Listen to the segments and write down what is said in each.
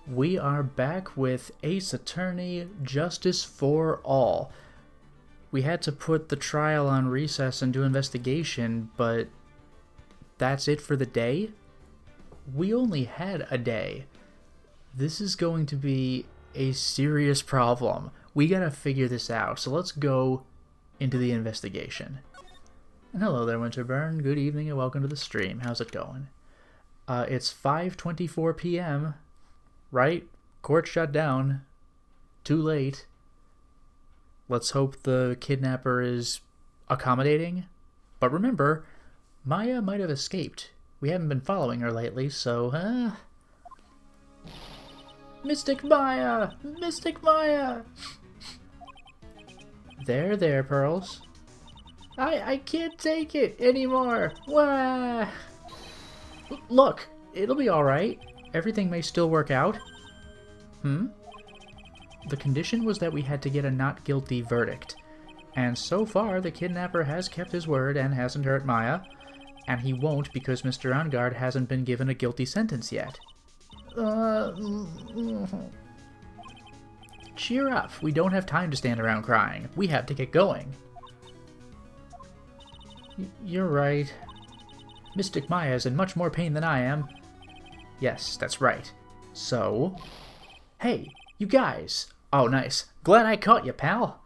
We are back with Ace Attorney Justice for All. We had to put the trial on recess and do investigation, but that's it for the day? We only had a day. This is going to be a serious problem. We gotta figure this out, so let's go into the investigation. And hello there, Winterburn. Good evening and welcome to the stream. How's it going? It's 5:24 p.m., right? Court shut down. Too late. Let's hope the kidnapper is accommodating. But remember, Maya might have escaped. We haven't been following her lately, so, Mystic Maya! Mystic Maya! There, Pearls. I can't take it anymore! Wah! Look, it'll be alright. Everything may still work out. The condition was that we had to get a not guilty verdict. And so far, the kidnapper has kept his word and hasn't hurt Maya. And he won't because Mr. Angard hasn't been given a guilty sentence yet. Cheer up. We don't have time to stand around crying. We have to get going. You're right. Mystic Maya is in much more pain than I am. Yes, that's right. So... Hey, you guys! Oh, nice. Glad I caught you, pal.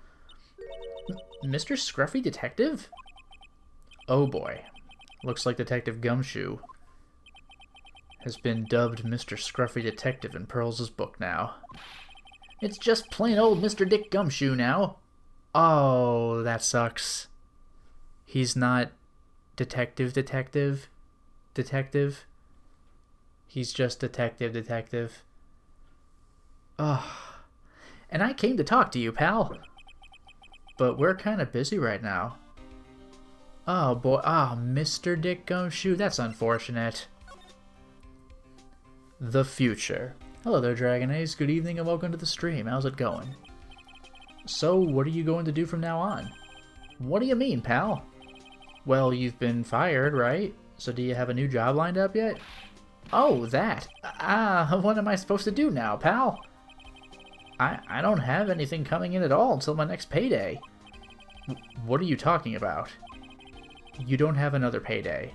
Mr. Scruffy Detective? Oh boy. Looks like Detective Gumshoe has been dubbed Mr. Scruffy Detective in Pearls' book now. It's just plain old Mr. Dick Gumshoe now. Oh, that sucks. He's not Detective. He's just Detective. Ugh. And I came to talk to you, pal. But we're kind of busy right now. Oh boy, Mr. Dick Gumshoe, that's unfortunate. The future. Hello there, Dragon Ace. Good evening and welcome to the stream. How's it going? So, what are you going to do from now on? What do you mean, pal? Well, you've been fired, right? So do you have a new job lined up yet? Oh, that. What am I supposed to do now, pal? I don't have anything coming in at all until my next payday. What are you talking about? You don't have another payday.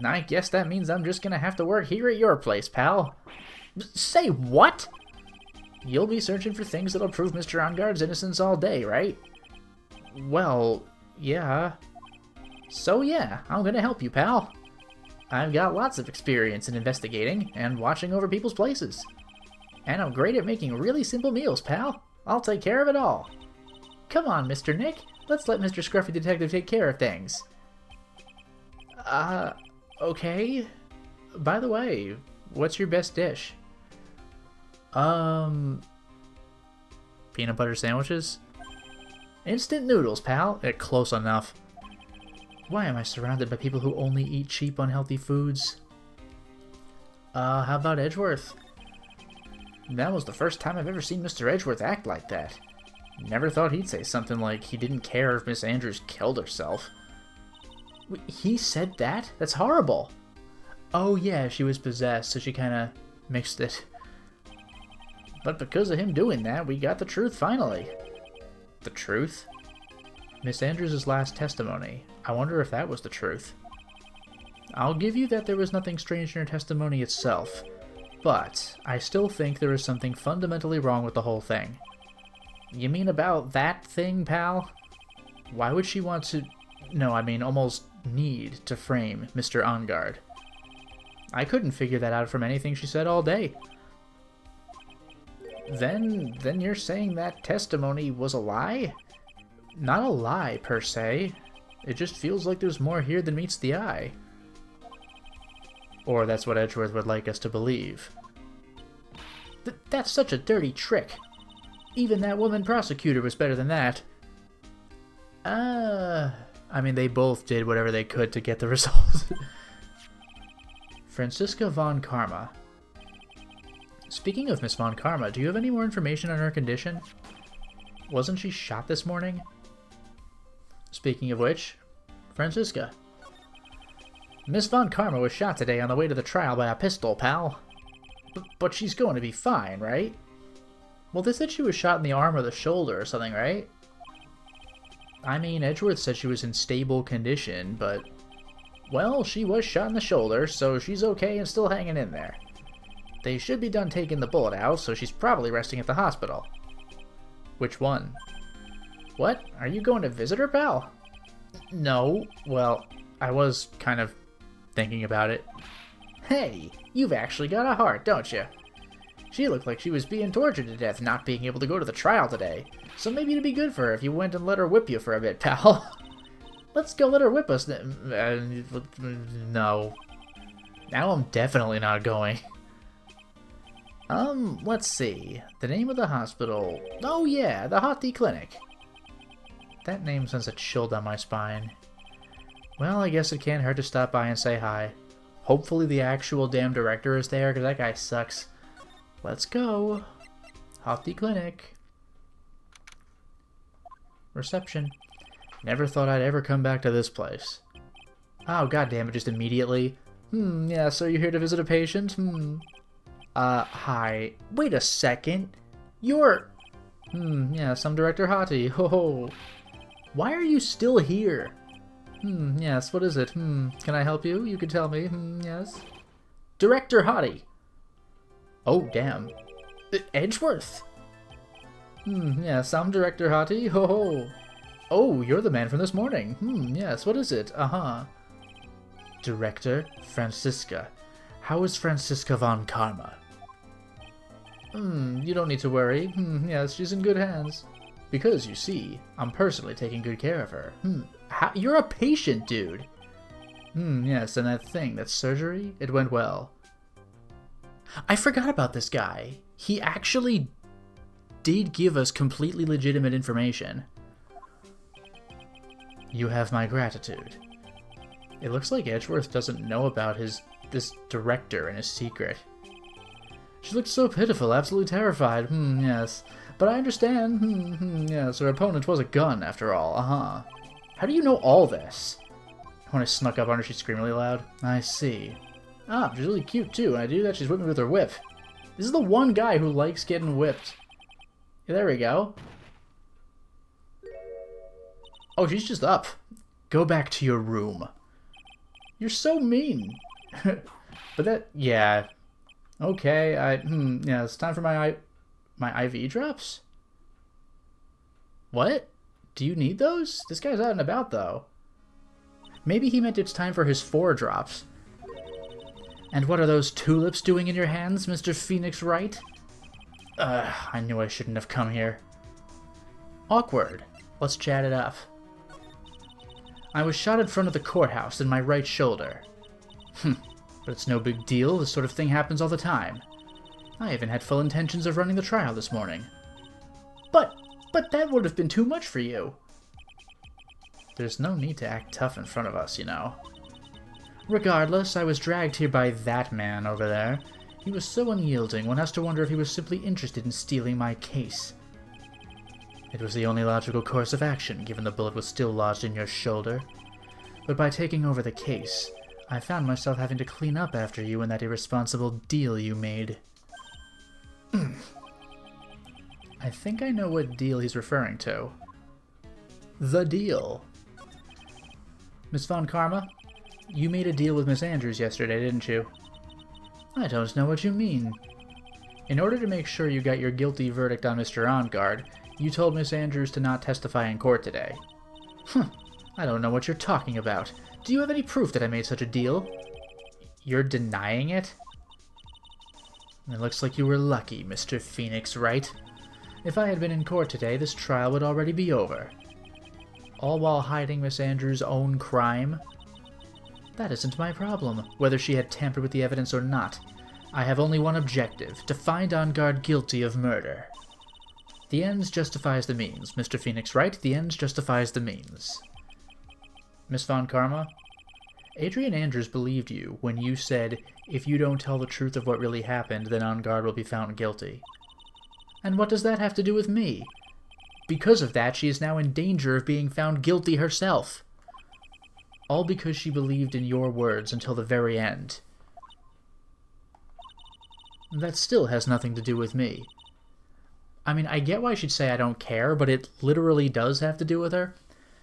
I guess that means I'm just gonna have to work here at your place, pal. Say what? You'll be searching for things that'll prove Mr. Angard's innocence all day, right? Well, yeah. So yeah, I'm gonna help you, pal. I've got lots of experience in investigating and watching over people's places. And I'm great at making really simple meals, pal. I'll take care of it all. Come on, Mr. Nick. Let's let Mr. Scruffy Detective take care of things. Okay. By the way, what's your best dish? Peanut butter sandwiches? Instant noodles, pal. Close enough. Why am I surrounded by people who only eat cheap, unhealthy foods? How about Edgeworth? That was the first time I've ever seen Mr. Edgeworth act like that. Never thought he'd say something like he didn't care if Miss Andrews killed herself. He said that? That's horrible. Oh yeah, she was possessed, so she kinda mixed it. But because of him doing that, we got the truth finally. The truth? Miss Andrews' last testimony. I wonder if that was the truth. I'll give you that there was nothing strange in her testimony itself, but I still think there is something fundamentally wrong with the whole thing. You mean about that thing, pal? Why would she want to... No, I mean almost need to frame Mr. Angard. I couldn't figure that out from anything she said all day. Then you're saying that testimony was a lie? Not a lie, per se. It just feels like there's more here than meets the eye. Or that's what Edgeworth would like us to believe. That's such a dirty trick. Even that woman prosecutor was better than that. I mean, they both did whatever they could to get the result. Franziska von Karma. Speaking of Miss von Karma, do you have any more information on her condition? Wasn't she shot this morning? Speaking of which, Franziska. Miss von Karma was shot today on the way to the trial by a pistol, pal. But she's going to be fine, right? Well, they said she was shot in the arm or the shoulder or something, right? I mean, Edgeworth said she was in stable condition, but... Well, she was shot in the shoulder, so she's okay and still hanging in there. They should be done taking the bullet out, so she's probably resting at the hospital. Which one? What? Are you going to visit her, pal? No. Well, I was kind of thinking about it. Hey, you've actually got a heart, don't you? She looked like she was being tortured to death not being able to go to the trial today. So maybe it'd be good for her if you went and let her whip you for a bit, pal. Let's go let her whip us. No. Now I'm definitely not going. Let's see. The name of the hospital. Oh yeah, the Hottie Clinic. That name sends a chill down my spine. Well, I guess it can't hurt to stop by and say hi. Hopefully the actual damn director is there, because that guy sucks. Let's go. Hottie Clinic. Reception. Never thought I'd ever come back to this place. Oh, goddammit, just immediately. Yeah, so you're here to visit a patient? Hi. Wait a second. You're... yeah, some Director Hottie. Ho ho. Why are you still here? Yes, what is it? Can I help you? You can tell me. Yes. Director Hottie. Oh, damn. Edgeworth. Yes, I'm Director Hottie. Ho ho. Oh, you're the man from this morning. Yes, what is it? Director Franziska. How is Franziska von Karma? You don't need to worry. Yes, she's in good hands. Because, you see, I'm personally taking good care of her. You're a patient, dude. Yes, and that thing, that surgery, it went well. I forgot about this guy. He actually did give us completely legitimate information. You have my gratitude. It looks like Edgeworth doesn't know about this director and his secret. She looked so pitiful, absolutely terrified. Yes. But I understand. Yes, her opponent was a gun, after all. How do you know all this? When I snuck up on her, she screamed really loud. I see. She's really cute, too, and I do that she's whipped me with her whip. This is the one guy who likes getting whipped. Yeah, there we go. Oh, she's just up. Go back to your room. You're so mean. But that, yeah. Okay, yeah, it's time for my IV drops? What? Do you need those? This guy's out and about, though. Maybe he meant it's time for his 4 drops. And what are those tulips doing in your hands, Mr. Phoenix Wright? I knew I shouldn't have come here. Awkward. Let's chat it up. I was shot in front of the courthouse in my right shoulder. But it's no big deal, this sort of thing happens all the time. I even had full intentions of running the trial this morning. But that would have been too much for you. There's no need to act tough in front of us, you know. Regardless, I was dragged here by that man over there. He was so unyielding, one has to wonder if he was simply interested in stealing my case. It was the only logical course of action, given the bullet was still lodged in your shoulder. But by taking over the case, I found myself having to clean up after you and that irresponsible deal you made. I think I know what deal he's referring to. The deal. Miss Von Karma, you made a deal with Miss Andrews yesterday, didn't you? I don't know what you mean. In order to make sure you got your guilty verdict on Mr. Ongard, you told Miss Andrews to not testify in court today. I don't know what you're talking about. Do you have any proof that I made such a deal? You're denying it? It looks like you were lucky, Mr. Phoenix Wright. If I had been in court today, this trial would already be over. All while hiding Miss Andrews' own crime? That isn't my problem, whether she had tampered with the evidence or not. I have only one objective, to find Ongard guilty of murder. The ends justifies the means, Mr. Phoenix Wright. The ends justifies the means. Miss Von Karma, Adrian Andrews believed you when you said, if you don't tell the truth of what really happened, then Ongard will be found guilty. And what does that have to do with me? Because of that, she is now in danger of being found guilty herself. All because she believed in your words until the very end. That still has nothing to do with me. I mean, I get why she'd say I don't care, but it literally does have to do with her.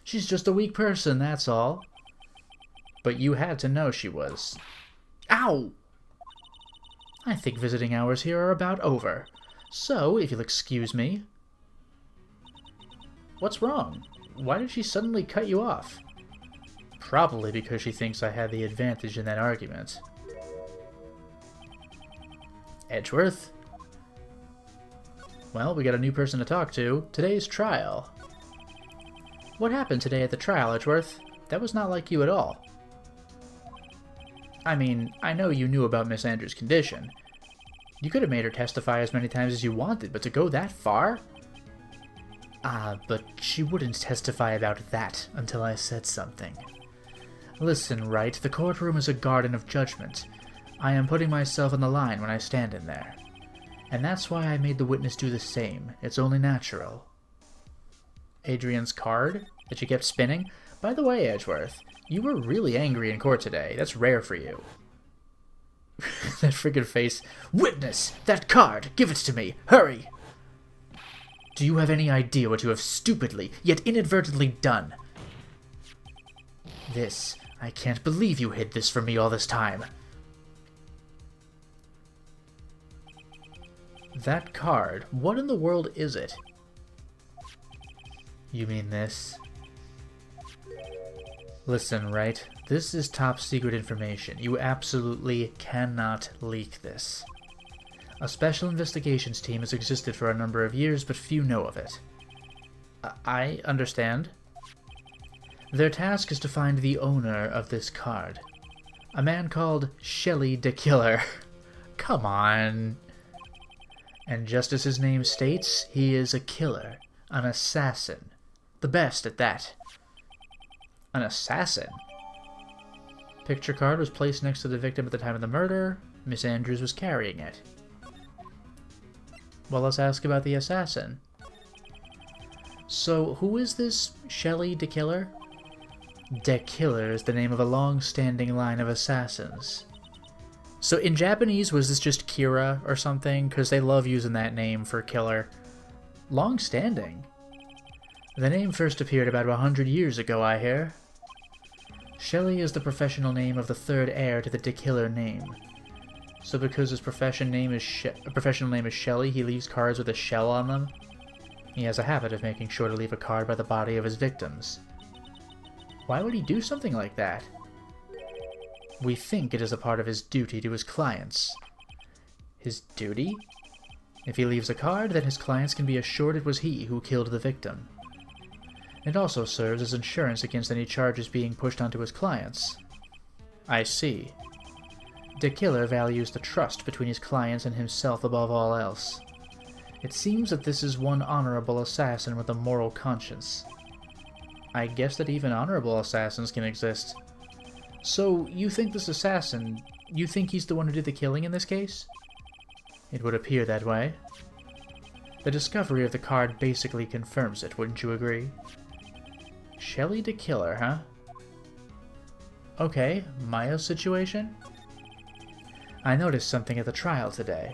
She's just a weak person, that's all. But you had to know she was. Ow! I think visiting hours here are about over. So, if you'll excuse me... What's wrong? Why did she suddenly cut you off? Probably because she thinks I had the advantage in that argument. Edgeworth? Well, we got a new person to talk to. Today's trial. What happened today at the trial, Edgeworth? That was not like you at all. I mean, I know you knew about Miss Andrews' condition. You could have made her testify as many times as you wanted, but to go that far? But she wouldn't testify about that until I said something. Listen, Wright, the courtroom is a garden of judgment. I am putting myself on the line when I stand in there. And that's why I made the witness do the same. It's only natural. Adrian's card that you kept spinning? By the way, Edgeworth, you were really angry in court today. That's rare for you. That friggin' face. Witness! That card! Give it to me! Hurry! Do you have any idea what you have stupidly, yet inadvertently done? This. I can't believe you hid this from me all this time. That card. What in the world is it? You mean this? Listen, Wright. This is top secret information. You absolutely cannot leak this. A special investigations team has existed for a number of years, but few know of it. I understand. Their task is to find the owner of this card. A man called Shelley the Killer. Come on. And just as his name states, he is a killer. An assassin. The best at that. An assassin? Picture card was placed next to the victim at the time of the murder. Miss Andrews was carrying it. Well, let's ask about the assassin. So, who is this Shelley the Killer? The Killer is the name of a long-standing line of assassins. So in Japanese, was this just Kira or something? Because they love using that name for killer. Long-standing? The name first appeared about 100 years ago, I hear. Shelley is the professional name of the third heir to the De Killer name. So because his professional name is Shelley, he leaves cards with a shell on them? He has a habit of making sure to leave a card by the body of his victims. Why would he do something like that? We think it is a part of his duty to his clients. His duty? If he leaves a card, then his clients can be assured it was he who killed the victim. It also serves as insurance against any charges being pushed onto his clients. I see. The killer values the trust between his clients and himself above all else. It seems that this is one honorable assassin with a moral conscience. I guess that even honorable assassins can exist. So, you think this assassin, you think he's the one who did the killing in this case? It would appear that way. The discovery of the card basically confirms it, wouldn't you agree? Shelley the Killer, huh? Okay, Maya's situation? I noticed something at the trial today.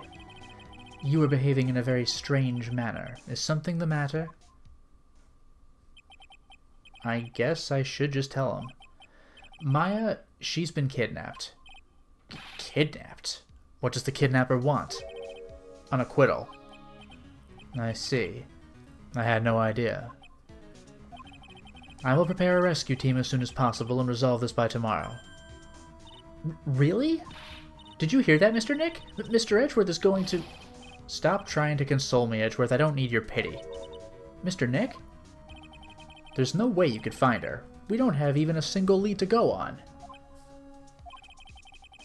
You were behaving in a very strange manner. Is something the matter? I guess I should just tell him. Maya, she's been kidnapped. Kidnapped? What does the kidnapper want? An acquittal. I see. I had no idea. I will prepare a rescue team as soon as possible and resolve this by tomorrow. Really? Did you hear that, Mr. Nick? Mr. Edgeworth is going to... Stop trying to console me, Edgeworth. I don't need your pity. Mr. Nick? There's no way you could find her. We don't have even a single lead to go on.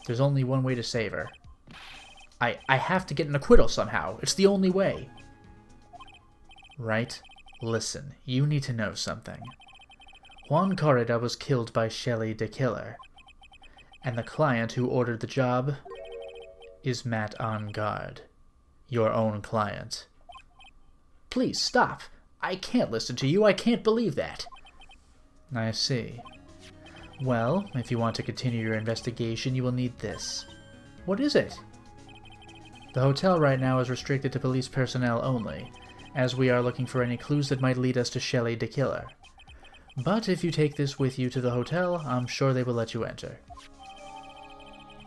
There's only one way to save her. I have to get an acquittal somehow. It's the only way. Right? Listen, you need to know something. Juan Corrida was killed by Shelley the Killer. And the client who ordered the job is Matt on Guard. Your own client. Please, stop. I can't listen to you. I can't believe that. I see. Well, if you want to continue your investigation, you will need this. What is it? The hotel right now is restricted to police personnel only, as we are looking for any clues that might lead us to Shelley the killer. But if you take this with you to the hotel, I'm sure they will let you enter.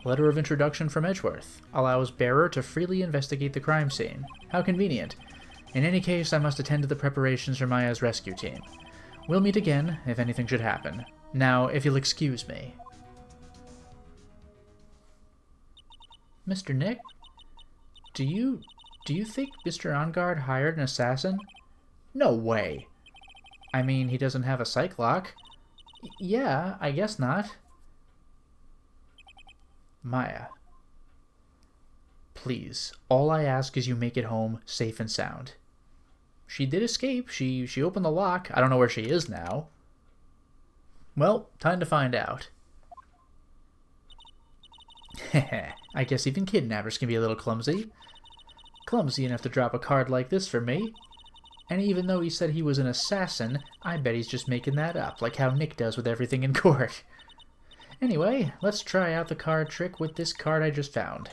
Letter of introduction from Edgeworth. Allows bearer to freely investigate the crime scene. How convenient. In any case, I must attend to the preparations for Maya's rescue team. We'll meet again, if anything should happen. Now, if you'll excuse me. Mr. Nick? Do you think Mr. Ongard hired an assassin? No way. I mean, he doesn't have a psych lock. Yeah, I guess not. Maya. Please, all I ask is you make it home safe and sound. She did escape. She opened the lock. I don't know where she is now. Well, time to find out. Heh, I guess even kidnappers can be a little clumsy. Clumsy enough to drop a card like this for me. And even though he said he was an assassin, I bet he's just making that up, like how Nick does with everything in court. Anyway, let's try out the card trick with this card I just found.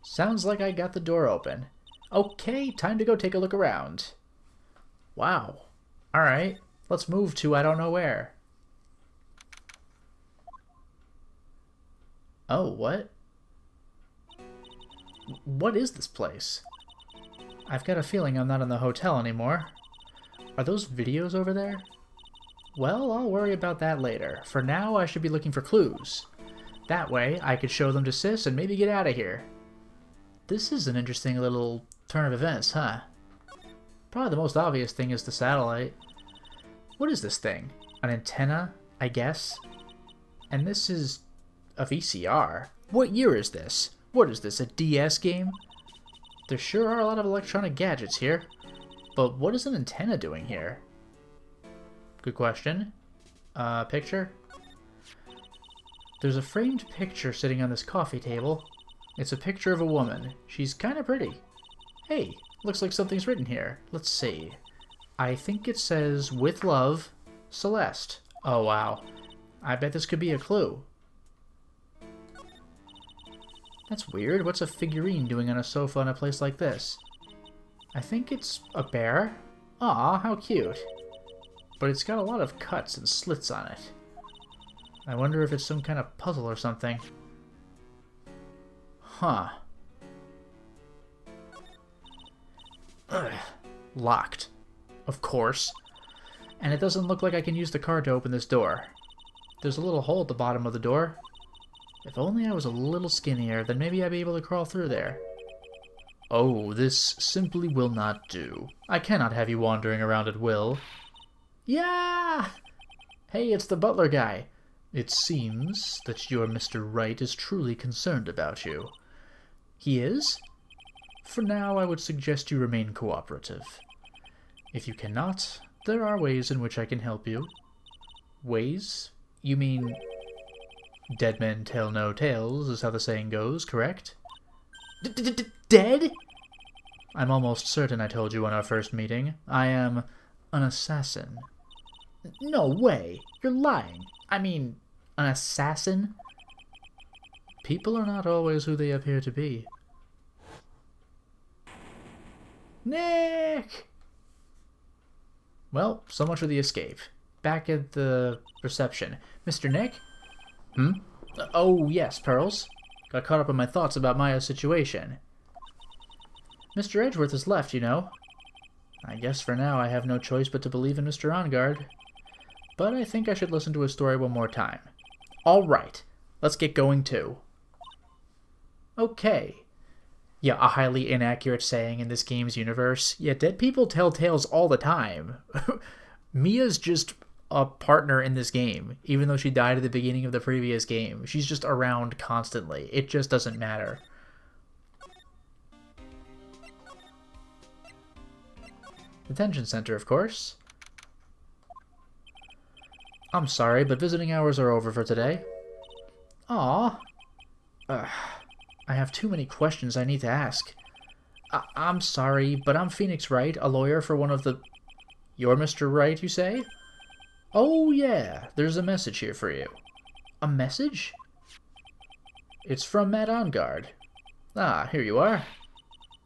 Sounds like I got the door open. Okay, time to go take a look around. Wow. Alright, let's move to I don't know where. Oh, what? What is this place? I've got a feeling I'm not in the hotel anymore. Are those videos over there? Well, I'll worry about that later. For now, I should be looking for clues. That way, I could show them to Sis and maybe get out of here. This is an interesting little turn of events, huh? Probably the most obvious thing is the satellite. What is this thing? An antenna, I guess? And this is a VCR. What year is this? What is this, a DS game? There sure are a lot of electronic gadgets here. But what is an antenna doing here? Good question. Picture? There's a framed picture sitting on this coffee table. It's a picture of a woman. She's kind of pretty. Hey, looks like something's written here. Let's see. I think it says, with love, Celeste. Oh, wow. I bet this could be a clue. That's weird. What's a figurine doing on a sofa in a place like this? I think it's a bear. Aw, how cute. But it's got a lot of cuts and slits on it. I wonder if it's some kind of puzzle or something. Huh. Ugh. Locked. Of course. And it doesn't look like I can use the card to open this door. There's a little hole at the bottom of the door. If only I was a little skinnier, then maybe I'd be able to crawl through there. Oh, this simply will not do. I cannot have you wandering around at will. Yeah! Hey, it's the butler guy. It seems that your Mr. Wright is truly concerned about you. He is? For now, I would suggest you remain cooperative. If you cannot, there are ways in which I can help you. Ways? You mean... Dead men tell no tales, is how the saying goes, correct? Dead? I'm almost certain I told you on our first meeting. I am an assassin. No way! You're lying! I mean, an assassin? People are not always who they appear to be. Nick! Well, so much for the escape. Back at the reception. Mr. Nick? Hmm? Oh, yes, Pearls. Got caught up in my thoughts about Maya's situation. Mr. Edgeworth has left, you know. I guess for now I have no choice but to believe in Mr. Ongard. But I think I should listen to his story one more time. All right, let's get going too. Okay. Yeah, a highly inaccurate saying in this game's universe. Yeah, dead people tell tales all the time. Mia's just a partner in this game, even though she died at the beginning of the previous game. She's just around constantly. It just doesn't matter. Detention center, of course. I'm sorry, but visiting hours are over for today. Aw. I have too many questions I need to ask. I'm sorry, but I'm Phoenix Wright, a lawyer for one of the... You're Mr. Wright, you say? Oh, yeah, there's a message here for you. A message? It's from Matt Ongard. Ah, here you are.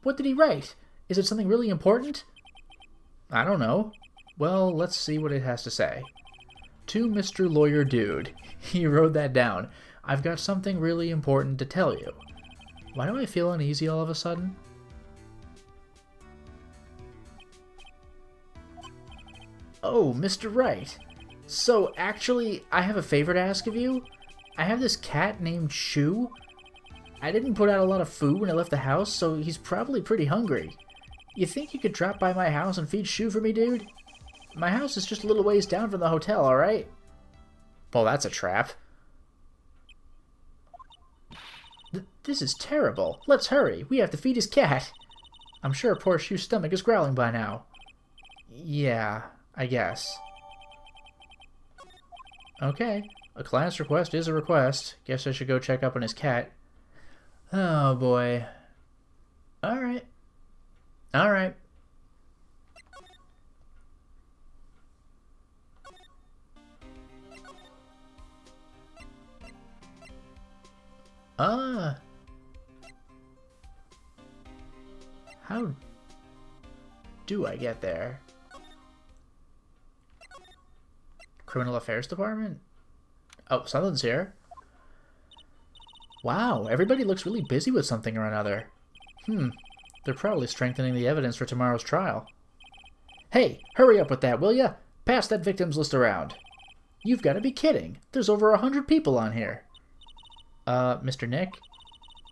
What did he write? Is it something really important? I don't know. Well, let's see what it has to say. To Mr. Lawyer Dude. He wrote that down. I've got something really important to tell you. Why do I feel uneasy all of a sudden? Oh, Mr. Wright. So, actually, I have a favor to ask of you. I have this cat named Shoe. I didn't put out a lot of food when I left the house, so he's probably pretty hungry. You think you could drop by my house and feed Shoe for me, dude? My house is just a little ways down from the hotel, alright? Well, that's a trap. This is terrible. Let's hurry. We have to feed his cat. I'm sure poor Shoe's stomach is growling by now. Yeah, I guess. Okay. A client's request is a request. Guess I should go check up on his cat. Oh, boy. Alright. Alright. How do I get there? Criminal Affairs Department? Oh, something's here. Wow, everybody looks really busy with something or another. They're probably strengthening the evidence for tomorrow's trial. Hey, hurry up with that, will ya? Pass that victims list around. You've got to be kidding. There's over 100 people on here. Mr. Nick?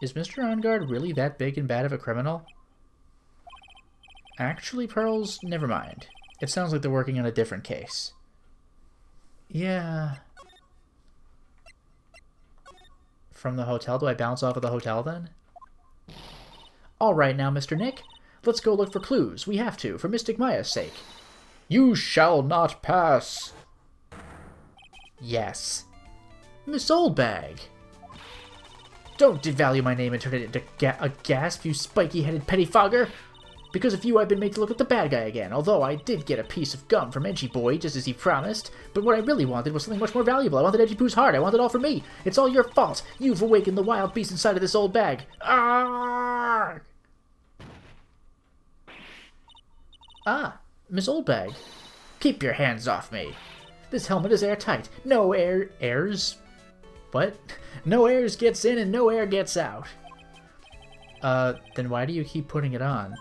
Is Mr. OnGuard really that big and bad of a criminal? Actually, Pearls, never mind. It sounds like they're working on a different case. Yeah. From the hotel? Do I bounce off of the hotel then? Alright now, Mr. Nick. Let's go look for clues. We have to, for Mystic Maya's sake. You shall not pass. Yes. Miss Oldbag. Don't devalue my name and turn it into a gasp, you spiky-headed pettifogger. Because of you, I've been made to look like the bad guy again, although I did get a piece of gum from Edgy Boy, just as he promised. But what I really wanted was something much more valuable. I wanted Edgy Poo's heart. I wanted it all for me. It's all your fault. You've awakened the wild beast inside of this old bag. Arrgh! Ah, Miss Oldbag. Keep your hands off me. This helmet is airtight. No airs... What? No airs gets in and no air gets out. Then why do you keep putting it on?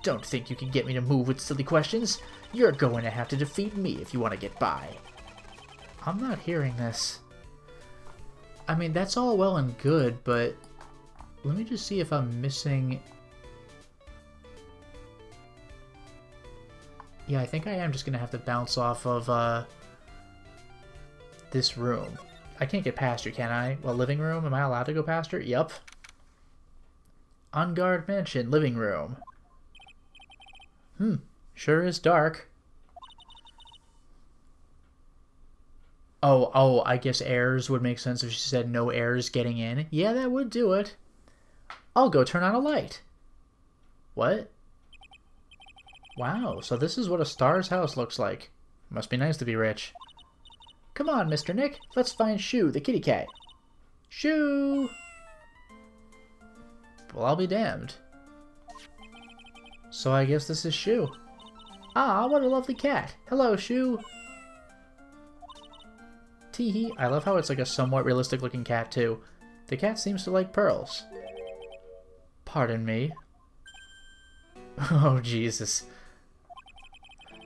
Don't think you can get me to move with silly questions. You're going to have to defeat me if you want to get by. I'm not hearing this. I mean, that's all well and good, but... Let me just see if I'm missing... Yeah, I think I am just going to have to bounce off of, this room. I can't get past her, can I? Well, living room? Am I allowed to go past her? Yup. On Guard Mansion, living room. Sure is dark. Oh, I guess airs would make sense if she said no airs getting in. Yeah, that would do it. I'll go turn on a light. What? Wow, so this is what a star's house looks like. Must be nice to be rich. Come on, Mr. Nick. Let's find Shoe, the kitty cat. Shoe! Well, I'll be damned. So I guess this is Shoe. Ah, what a lovely cat. Hello, Shoe. Teehee. I love how it's like a somewhat realistic looking cat, too. The cat seems to like pearls. Pardon me. Oh, Jesus.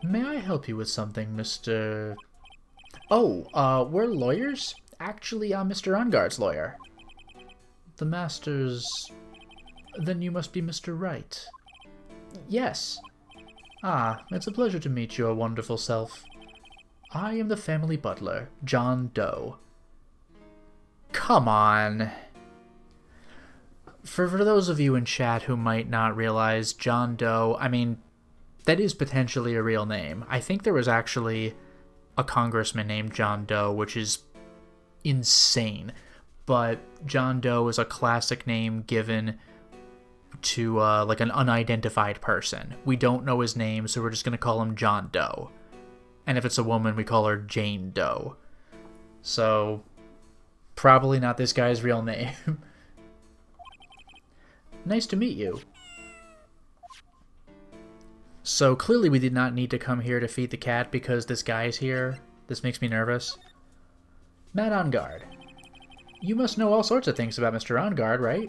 May I help you with something, Mr... Oh, we're lawyers? Actually, I'm Mr. OnGuard's lawyer. The Master's... Then you must be Mr. Wright. Yes. Ah, it's a pleasure to meet your wonderful self. I am the family butler, John Doe. Come on. For those of you in chat who might not realize, John Doe, I mean, that is potentially a real name. I think there was actually a congressman named John Doe, which is insane. But John Doe is a classic name given to like an unidentified person. We don't know his name, so we're just going to call him John Doe. And if it's a woman, we call her Jane Doe. So, probably not this guy's real name. Nice to meet you. So clearly we did not need to come here to feed the cat because this guy's here. This makes me nervous. Matt on guard. You must know all sorts of things about Mr. On Guard, right?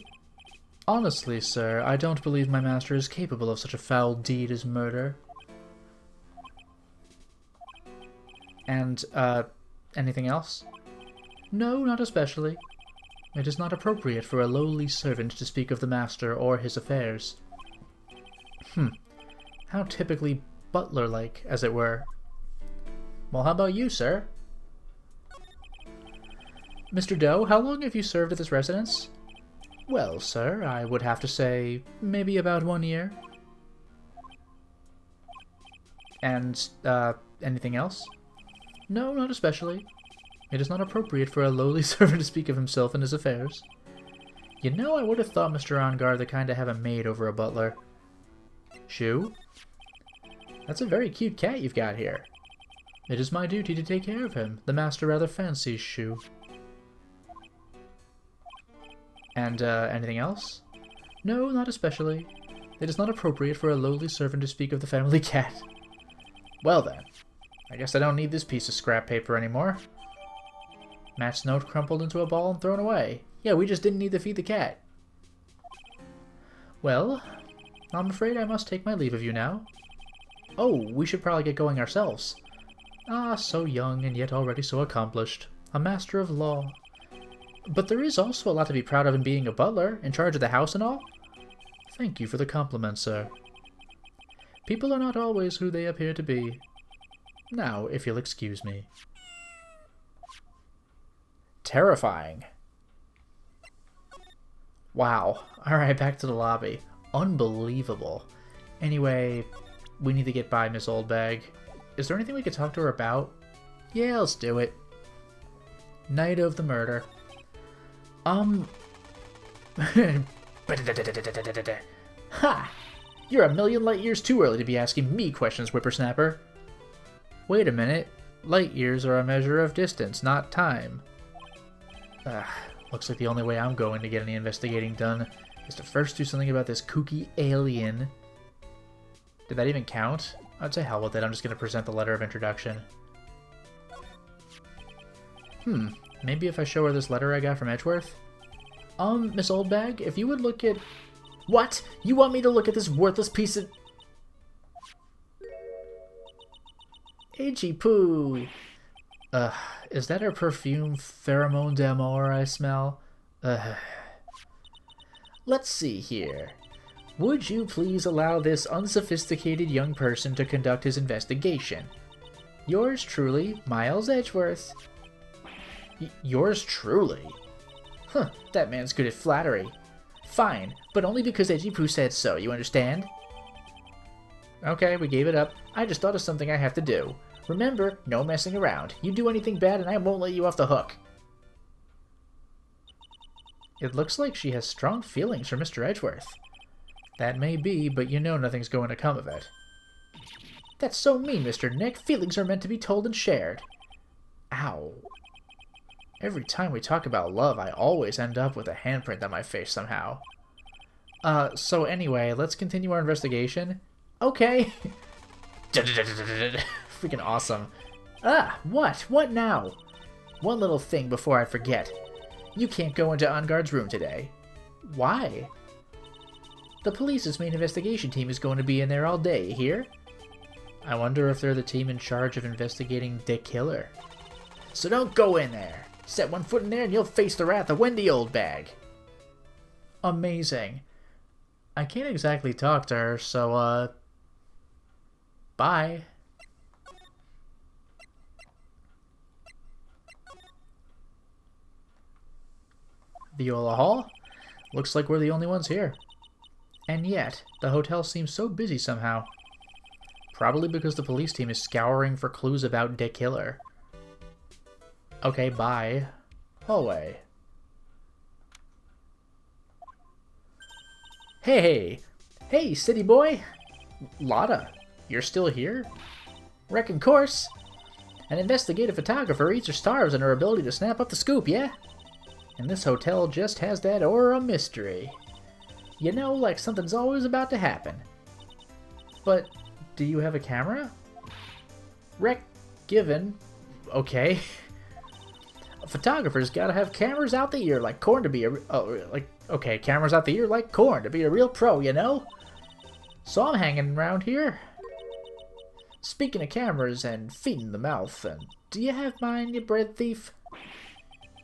Honestly, sir, I don't believe my master is capable of such a foul deed as murder. And, anything else? No, not especially. It is not appropriate for a lowly servant to speak of the master or his affairs. How typically butler-like, as it were. Well, how about you, sir? Mr. Doe, how long have you served at this residence? Well, sir, I would have to say maybe about 1 year. And, anything else? No, not especially. It is not appropriate for a lowly servant to speak of himself and his affairs. You know, I would have thought Mr. On Guard to kind of have a maid over a butler. Shoo? That's a very cute cat you've got here. It is my duty to take care of him. The master rather fancies Shoo. And, anything else? No, not especially. It is not appropriate for a lowly servant to speak of the family cat. Well then, I guess I don't need this piece of scrap paper anymore. Matt's note crumpled into a ball and thrown away. Yeah, we just didn't need to feed the cat. Well, I'm afraid I must take my leave of you now. Oh, we should probably get going ourselves. Ah, so young and yet already so accomplished. A master of law. But there is also a lot to be proud of in being a butler, in charge of the house and all. Thank you for the compliment, sir. People are not always who they appear to be. Now, if you'll excuse me. Terrifying. Wow. Alright, back to the lobby. Unbelievable. Anyway, we need to get by Miss Oldbag. Is there anything we could talk to her about? Yeah, let's do it. Night of the murder. Ha! You're a million light years too early to be asking me questions, whippersnapper. Wait a minute. Light years are a measure of distance, not time. Looks like the only way I'm going to get any investigating done is to first do something about this kooky alien. Did that even count? I'd say hell with it. I'm just going to present the letter of introduction. Maybe if I show her this letter I got from Edgeworth? Miss Oldbag, if you would look at... What? You want me to look at this worthless piece of... Itchy poo! Is that her perfume Pheromone d'Amour I smell? Let's see here. Would you please allow this unsophisticated young person to conduct his investigation? Yours truly, Miles Edgeworth. Yours truly? Huh, that man's good at flattery. Fine, but only because Edgy Poo said so, you understand? Okay, we gave it up. I just thought of something I have to do. Remember, no messing around. You do anything bad and I won't let you off the hook. It looks like she has strong feelings for Mr. Edgeworth. That may be, but you know nothing's going to come of it. That's so mean, Mr. Nick. Feelings are meant to be told and shared. Ow. Every time we talk about love, I always end up with a handprint on my face somehow. So anyway, let's continue our investigation. Okay. Freaking awesome. What? What now? One little thing before I forget. You can't go into On Guard's room today. Why? The police's main investigation team is going to be in there all day, you hear? I wonder if they're the team in charge of investigating the killer. So don't go in there. Set one foot in there and you'll face the wrath of Wendy Oldbag. Amazing. I can't exactly talk to her, so, bye. Viola Hall? Looks like we're the only ones here. And yet, the hotel seems so busy somehow. Probably because the police team is scouring for clues about the killer. Okay, bye. Hallway. Hey! Hey, city boy! Lotta, you're still here? Reckon course. An investigative photographer eats her stars in her ability to snap up the scoop, yeah? And this hotel just has that aura of mystery. You know, like something's always about to happen. But, do you have a camera? Rec given. Okay. A photographer's gotta have cameras out the ear like corn to be a... okay, cameras out the ear like corn to be a real pro, you know? So I'm hanging around here. Speaking of cameras and feet in the mouth, and do you have mine, you bread thief?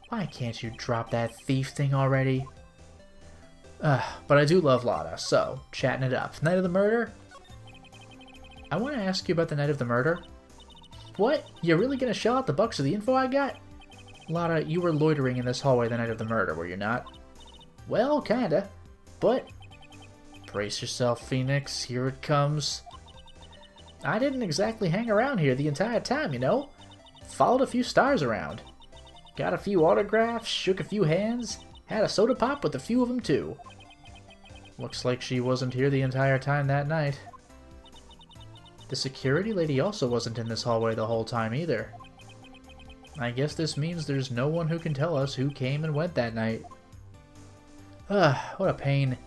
Why can't you drop that thief thing already? But I do love Lotus, so chatting it up. Night of the murder? I want to ask you about the night of the murder. What? You're really gonna shell out the bucks for the info I got? Lotta, you were loitering in this hallway the night of the murder, were you not? Well, kinda. But... brace yourself, Phoenix. Here it comes. I didn't exactly hang around here the entire time, you know? Followed a few stars around. Got a few autographs, shook a few hands, had a soda pop with a few of them too. Looks like she wasn't here the entire time that night. The security lady also wasn't in this hallway the whole time either. I guess this means there's no one who can tell us who came and went that night. What a pain.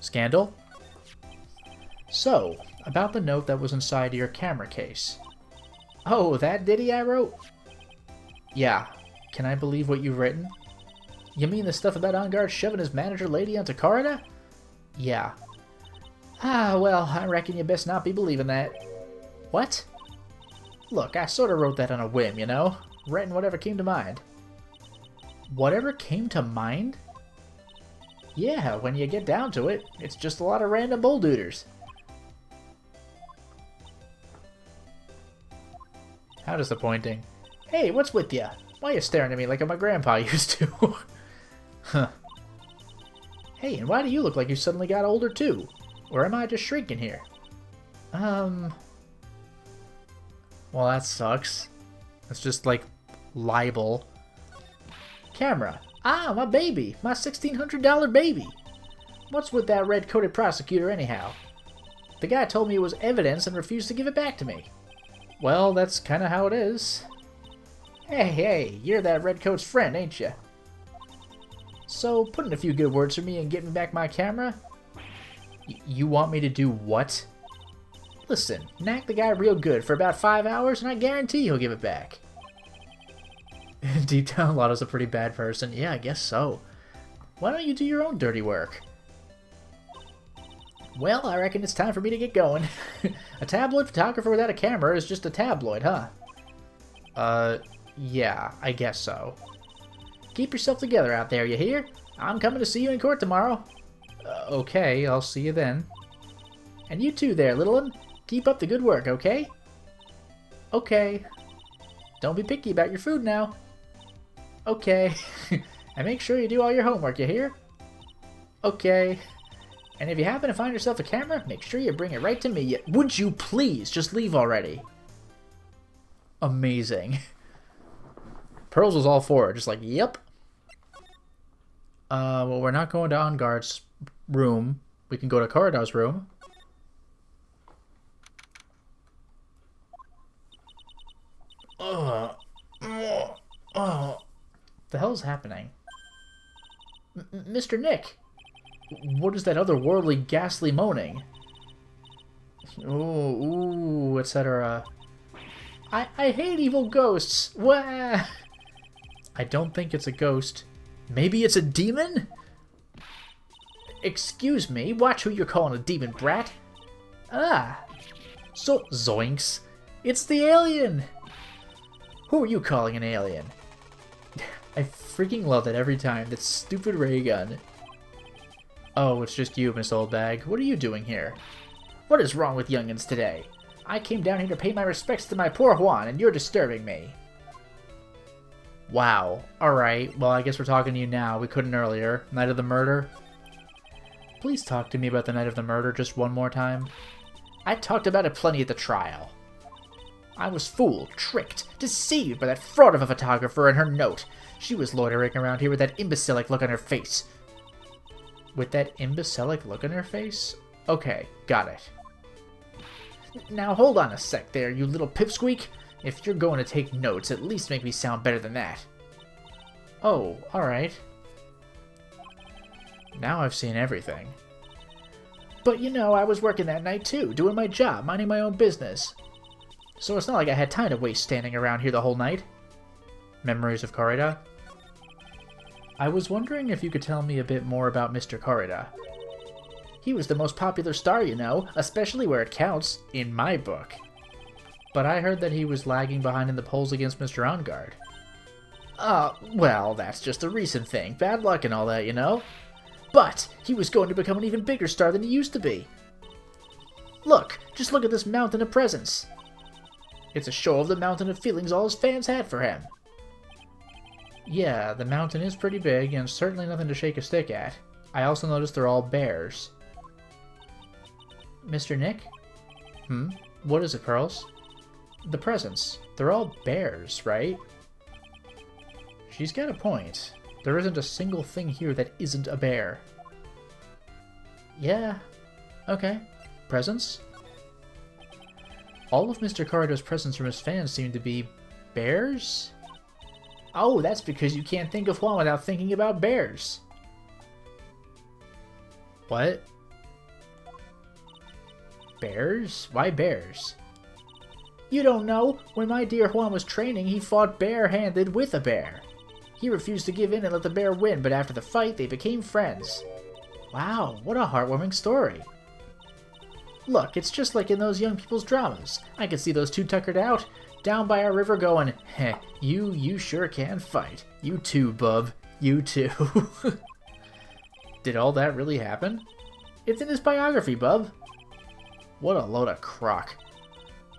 Scandal? So, about the note that was inside your camera case. Oh, that ditty I wrote? Yeah. Can I believe what you've written? You mean the stuff about OnGuard shoving his manager lady onto Corrida? Yeah. Well, I reckon you best not be believing that. What? Look, I sorta wrote that on a whim, you know? Writing whatever came to mind. Whatever came to mind? Yeah, when you get down to it, it's just a lot of random bulldooters. How disappointing. Hey, what's with ya? Why you staring at me like my grandpa used to? Huh. Hey, and why do you look like you suddenly got older too? Or am I just shrinking here? Well, that sucks. It's just like libel. Camera. My baby. My $1,600 baby. What's with that red-coated prosecutor anyhow? The guy told me it was evidence and refused to give it back to me. Well, that's kind of how it is. Hey, you're that redcoat's friend, ain't you? So, put in a few good words for me and get me back my camera? You want me to do what? Listen, knack the guy real good for about 5 hours and I guarantee he'll give it back. Deep down, Lotta's a pretty bad person. Yeah, I guess so. Why don't you do your own dirty work? Well, I reckon it's time for me to get going. A tabloid photographer without a camera is just a tabloid, huh? Yeah, I guess so. Keep yourself together out there, you hear? I'm coming to see you in court tomorrow. Okay, I'll see you then. And you too there, little one. Keep up the good work, okay? Okay. Don't be picky about your food now. Okay. And make sure you do all your homework, you hear? Okay. And if you happen to find yourself a camera, make sure you bring it right to me. Would you please just leave already? Amazing. Pearls was all for it, just like, yep. Well, we're not going to OnGuard's room. We can go to Corridar's room. The hell's happening? Mr. Nick! What is that otherworldly, ghastly moaning? Ooh, etc. I hate evil ghosts! Wah! I don't think it's a ghost. Maybe it's a demon? Excuse me, watch who you're calling a demon, brat. So, zoinks. It's the alien! Who are you calling an alien? I freaking love that every time. That stupid ray gun. Oh, it's just you, Miss Oldbag. What are you doing here? What is wrong with youngins today? I came down here to pay my respects to my poor Juan, and you're disturbing me. Wow. Alright, well I guess we're talking to you now. We couldn't earlier. Night of the murder? Please talk to me about the night of the murder just one more time. I talked about it plenty at the trial. I was fooled, tricked, deceived by that fraud of a photographer and her note. She was loitering around here with that imbecilic look on her face. With that imbecilic look on her face? Okay, got it. Now hold on a sec there, you little pipsqueak. If you're going to take notes, at least make me sound better than that. Oh, alright. Now I've seen everything. But you know, I was working that night too, doing my job, minding my own business. So it's not like I had time to waste standing around here the whole night. Memories of Corrida? I was wondering if you could tell me a bit more about Mr. Corrida. He was the most popular star, you know, especially where it counts, in my book. But I heard that he was lagging behind in the polls against Mr. Ongard. Well, that's just a recent thing. Bad luck and all that, you know? But he was going to become an even bigger star than he used to be. Look, just look at this mountain of presents. It's a show of the mountain of feelings all his fans had for him. Yeah, the mountain is pretty big, and certainly nothing to shake a stick at. I also noticed they're all bears. Mr. Nick? What is it, Pearls? The presents. They're all bears, right? She's got a point. There isn't a single thing here that isn't a bear. Yeah. Okay. Presents? All of Mr. Corrida's presents from his fans seem to be bears? Oh, that's because you can't think of Juan without thinking about bears. What? Bears? Why bears? You don't know? When my dear Juan was training, he fought bare-handed with a bear. He refused to give in and let the bear win, but after the fight, they became friends. Wow, what a heartwarming story. Look, it's just like in those young people's dramas. I can see those two tuckered out, down by our river going, heh, you sure can fight. You too, bub. You too. Did all that really happen? It's in his biography, bub. What a load of crock.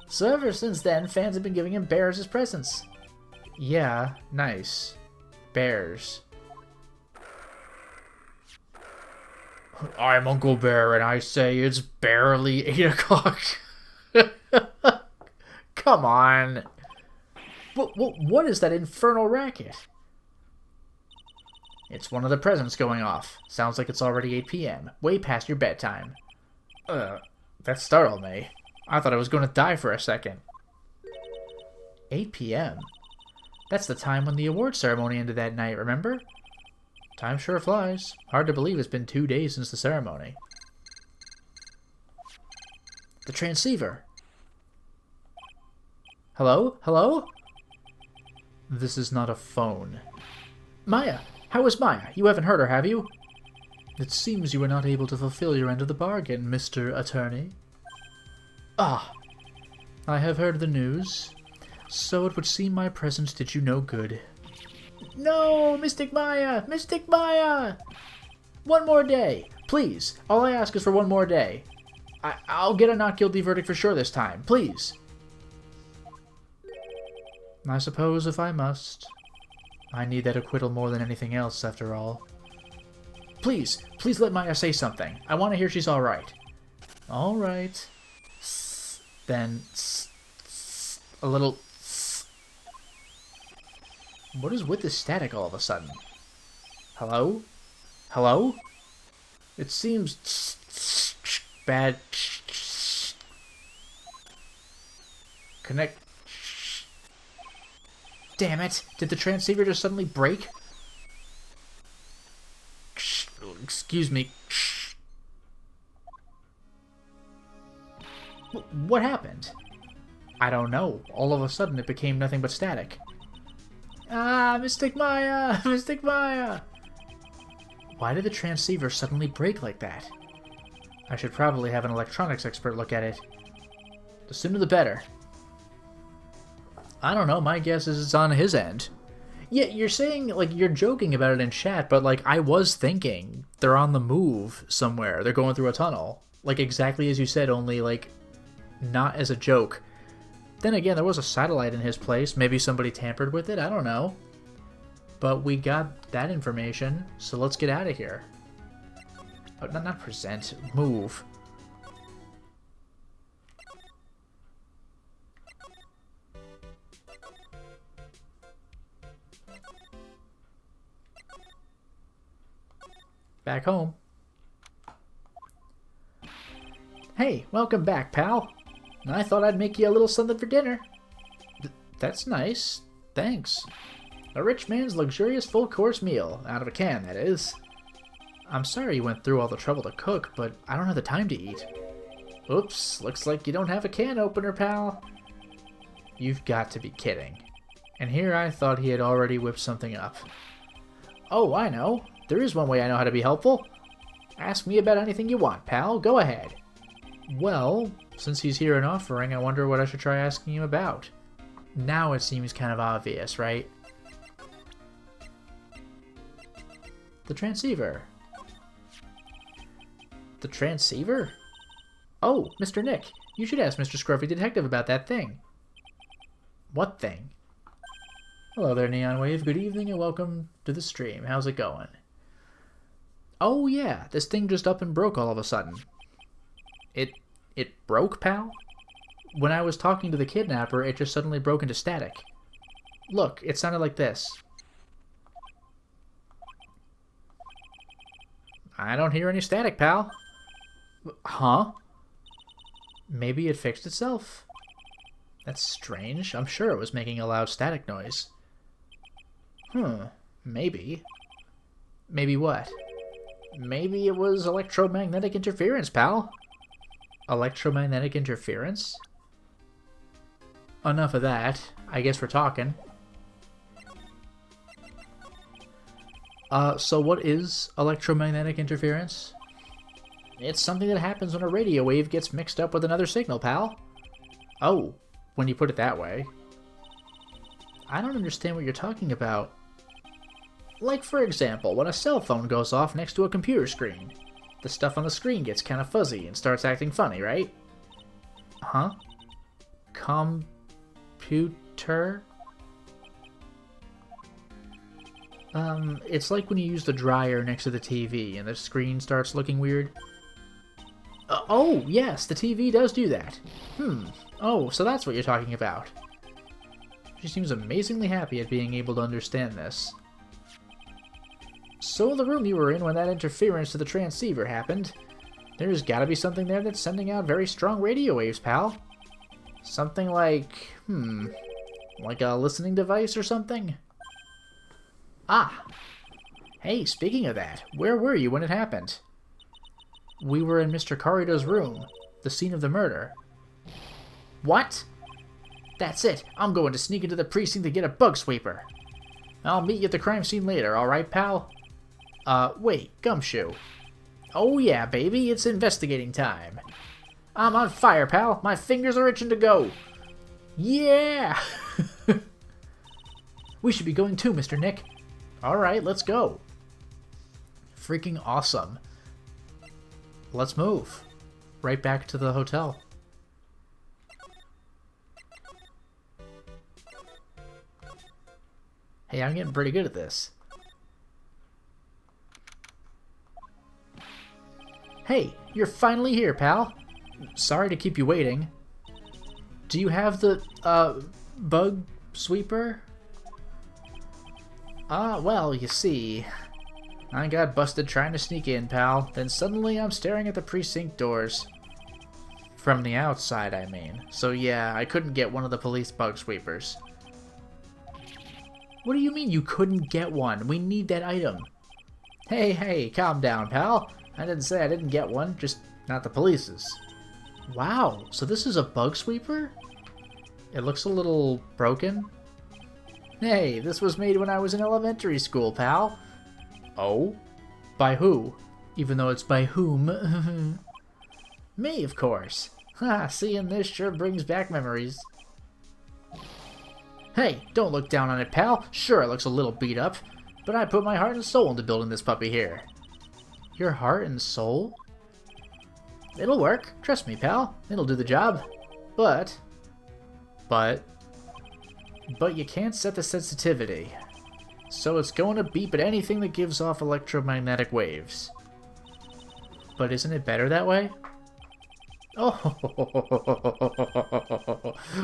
So ever since then, fans have been giving him bears as presents. Yeah, nice. Bears. I'm Uncle Bear, and I say it's barely 8 o'clock. Come on. What is that infernal racket? It's one of the presents going off. Sounds like it's already 8 p.m. Way past your bedtime. That startled me. I thought I was going to die for a second. 8 p.m.? That's the time when the award ceremony ended that night, remember? Time sure flies. Hard to believe it's been 2 days since the ceremony. The transceiver. Hello? Hello? This is not a phone. Maya! How is Maya? You haven't heard her, have you? It seems you were not able to fulfill your end of the bargain, Mr. Attorney. Ah! I have heard the news. So it would seem my presence did you no good. No! Mystic Maya! Mystic Maya! One more day! Please! All I ask is for one more day. I'll get a not guilty verdict for sure this time. Please! I suppose if I must. I need that acquittal more than anything else, after all. Please! Please let Maya say something. I want to hear she's alright. Alright. Then... a little... What is with this static all of a sudden? Hello? Hello? It seems... bad... Connect... Damn it! Did the transceiver just suddenly break? Excuse me. What happened? I don't know. All of a sudden it became nothing but static. Ah, Mystic Maya! Mystic Maya! Why did the transceiver suddenly break like that? I should probably have an electronics expert look at it. The sooner the better. I don't know, my guess is it's on his end. Yeah, you're saying, like, you're joking about it in chat, but, like, I was thinking they're on the move somewhere. They're going through a tunnel. Like, exactly as you said, only, like, not as a joke. Then again, there was a satellite in his place. Maybe somebody tampered with it, I don't know. But we got that information, so let's get out of here. Oh, not present, move. Back home. Hey, welcome back, pal. I thought I'd make you a little something for dinner. That's nice. Thanks. A rich man's luxurious full-course meal. Out of a can, that is. I'm sorry you went through all the trouble to cook, but I don't have the time to eat. Oops, looks like you don't have a can opener, pal. You've got to be kidding. And here I thought he had already whipped something up. Oh, I know. There is one way I know how to be helpful. Ask me about anything you want, pal. Go ahead. Well, since he's here and offering, I wonder what I should try asking him about. Now it seems kind of obvious, right? The transceiver. The transceiver? Oh, Mr. Nick, you should ask Mr. Scruffy Detective about that thing. What thing? Hello there, Neon Wave. Good evening and welcome to the stream. How's it going? Oh yeah, this thing just up and broke all of a sudden. It broke, pal? When I was talking to the kidnapper, it just suddenly broke into static. Look, it sounded like this. I don't hear any static, pal. Huh? Maybe it fixed itself? That's strange. I'm sure it was making a loud static noise. Maybe. Maybe what? Maybe it was electromagnetic interference, pal. Electromagnetic interference? Enough of that. I guess we're talking. So what is electromagnetic interference? It's something that happens when a radio wave gets mixed up with another signal, pal. Oh, when you put it that way. I don't understand what you're talking about. Like, for example, when a cell phone goes off next to a computer screen. The stuff on the screen gets kind of fuzzy and starts acting funny, right? Huh? Computer? It's like when you use the dryer next to the TV and the screen starts looking weird. Oh, yes, the TV does do that. Oh, so that's what you're talking about. She seems amazingly happy at being able to understand this. So the room you were in when that interference to the transceiver happened, there's gotta be something there that's sending out very strong radio waves, pal. Something like, like a listening device or something? Ah! Hey, speaking of that, where were you when it happened? We were in Mr. Corrido's room, the scene of the murder. What? That's it. I'm going to sneak into the precinct to get a bug sweeper. I'll meet you at the crime scene later, alright, pal? Wait, Gumshoe. Oh yeah, baby, it's investigating time. I'm on fire, pal. My fingers are itching to go. Yeah! We should be going too, Mr. Nick. Alright, let's go. Freaking awesome. Let's move. Right back to the hotel. Hey, I'm getting pretty good at this. Hey, you're finally here, pal. Sorry to keep you waiting. Do you have the, bug sweeper? Well, you see, I got busted trying to sneak in, pal. Then suddenly I'm staring at the precinct doors. From the outside, I mean. So yeah, I couldn't get one of the police bug sweepers. What do you mean you couldn't get one? We need that item. Hey, calm down, pal. I didn't say I didn't get one, just not the police's. Wow, so this is a bug sweeper? It looks a little broken. Hey, this was made when I was in elementary school, pal. Oh? By who? Even though it's by whom? Me, of course. Ha, seeing this sure brings back memories. Hey, don't look down on it, pal. Sure, it looks a little beat up, but I put my heart and soul into building this puppy here. Your heart and soul? It'll work. Trust me, pal. It'll do the job. But you can't set the sensitivity. So it's going to beep at anything that gives off electromagnetic waves. But isn't it better that way? Oh,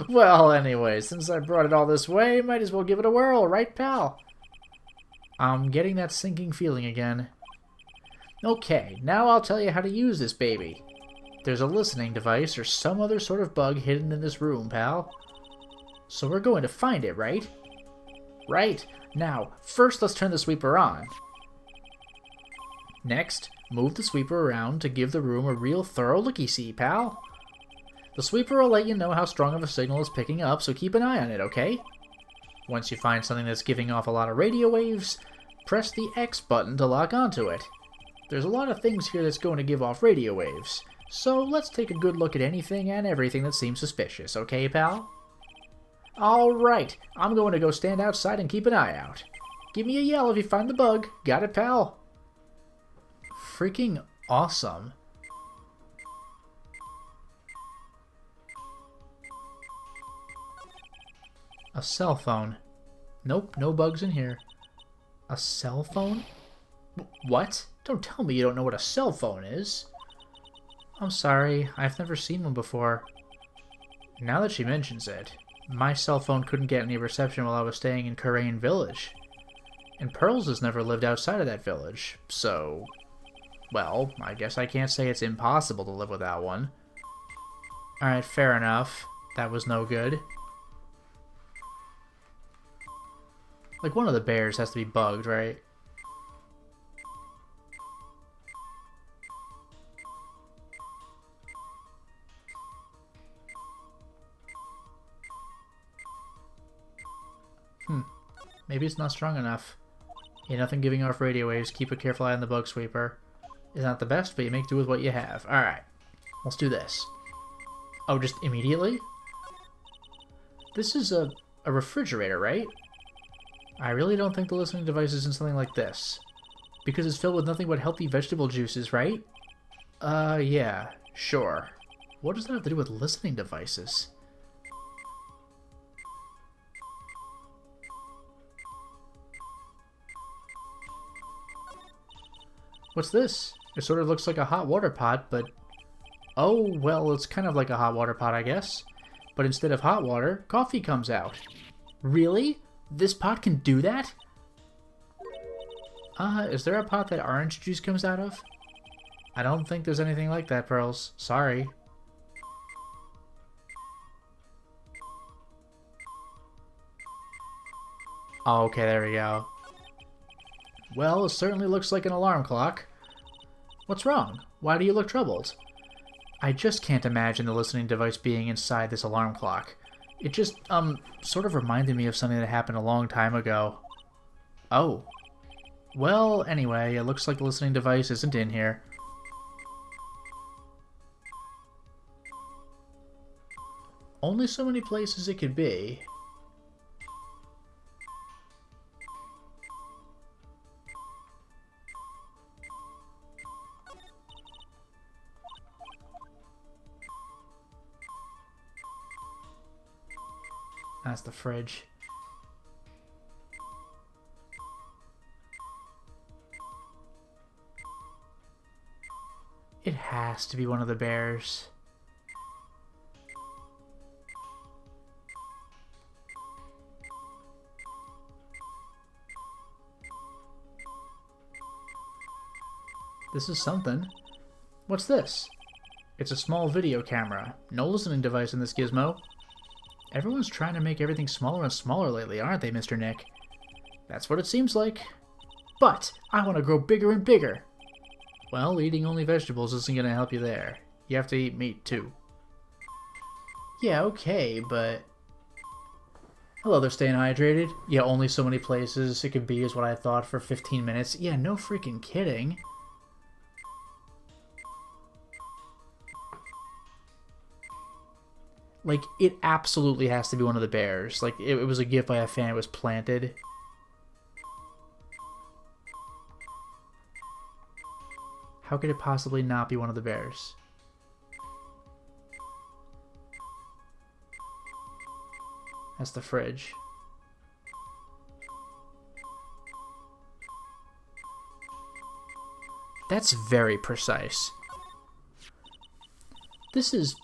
well, anyway, since I brought it all this way, might as well give it a whirl, right, pal? I'm getting that sinking feeling again. Okay, now I'll tell you how to use this baby. There's a listening device or some other sort of bug hidden in this room, pal. So we're going to find it, right? Right. Now, first let's turn the sweeper on. Next, move the sweeper around to give the room a real thorough looky-see, pal. The sweeper will let you know how strong of a signal is picking up, so keep an eye on it, okay? Once you find something that's giving off a lot of radio waves, press the X button to lock onto it. There's a lot of things here that's going to give off radio waves, so let's take a good look at anything and everything that seems suspicious, okay, pal? Alright, I'm going to go stand outside and keep an eye out. Give me a yell if you find the bug. Got it, pal? Freaking awesome. A cell phone. Nope, no bugs in here. A cell phone? What? Don't tell me you don't know what a cell phone is. I'm sorry, I've never seen one before. Now that she mentions it, my cell phone couldn't get any reception while I was staying in Karain Village. And Pearls has never lived outside of that village, so... well, I guess I can't say it's impossible to live without one. Alright, fair enough. That was no good. Like, one of the bears has to be bugged, right? Maybe it's not strong enough. Yeah, nothing giving off radio waves. Keep a careful eye on the bug sweeper. It's not the best, but you make do with what you have. Alright. Let's do this. Oh, just immediately? This is a refrigerator, right? I really don't think the listening device is in something like this. Because it's filled with nothing but healthy vegetable juices, right? Yeah. Sure. What does that have to do with listening devices? What's this? It sort of looks like a hot water pot, but... oh, well, it's kind of like a hot water pot, I guess. But instead of hot water, coffee comes out. Really? This pot can do that? Is there a pot that orange juice comes out of? I don't think there's anything like that, Pearls. Sorry. Oh, okay, there we go. Well, it certainly looks like an alarm clock. What's wrong? Why do you look troubled? I just can't imagine the listening device being inside this alarm clock. It just, sort of reminded me of something that happened a long time ago. Oh. Well, anyway, it looks like the listening device isn't in here. Only so many places it could be. That's the fridge. It has to be one of the bears. This is something. What's this? It's a small video camera. No listening device in this gizmo. Everyone's trying to make everything smaller and smaller lately, aren't they, Mr. Nick? That's what it seems like. But I want to grow bigger and bigger. Well, eating only vegetables isn't going to help you there. You have to eat meat, too. Yeah, okay, but... hello, they're staying hydrated? Yeah, only so many places it could be is what I thought for 15 minutes. Yeah, no freaking kidding. Like, it absolutely has to be one of the bears. Like, it was a gift by a fan. It was planted. How could it possibly not be one of the bears? That's the fridge. That's very precise. This is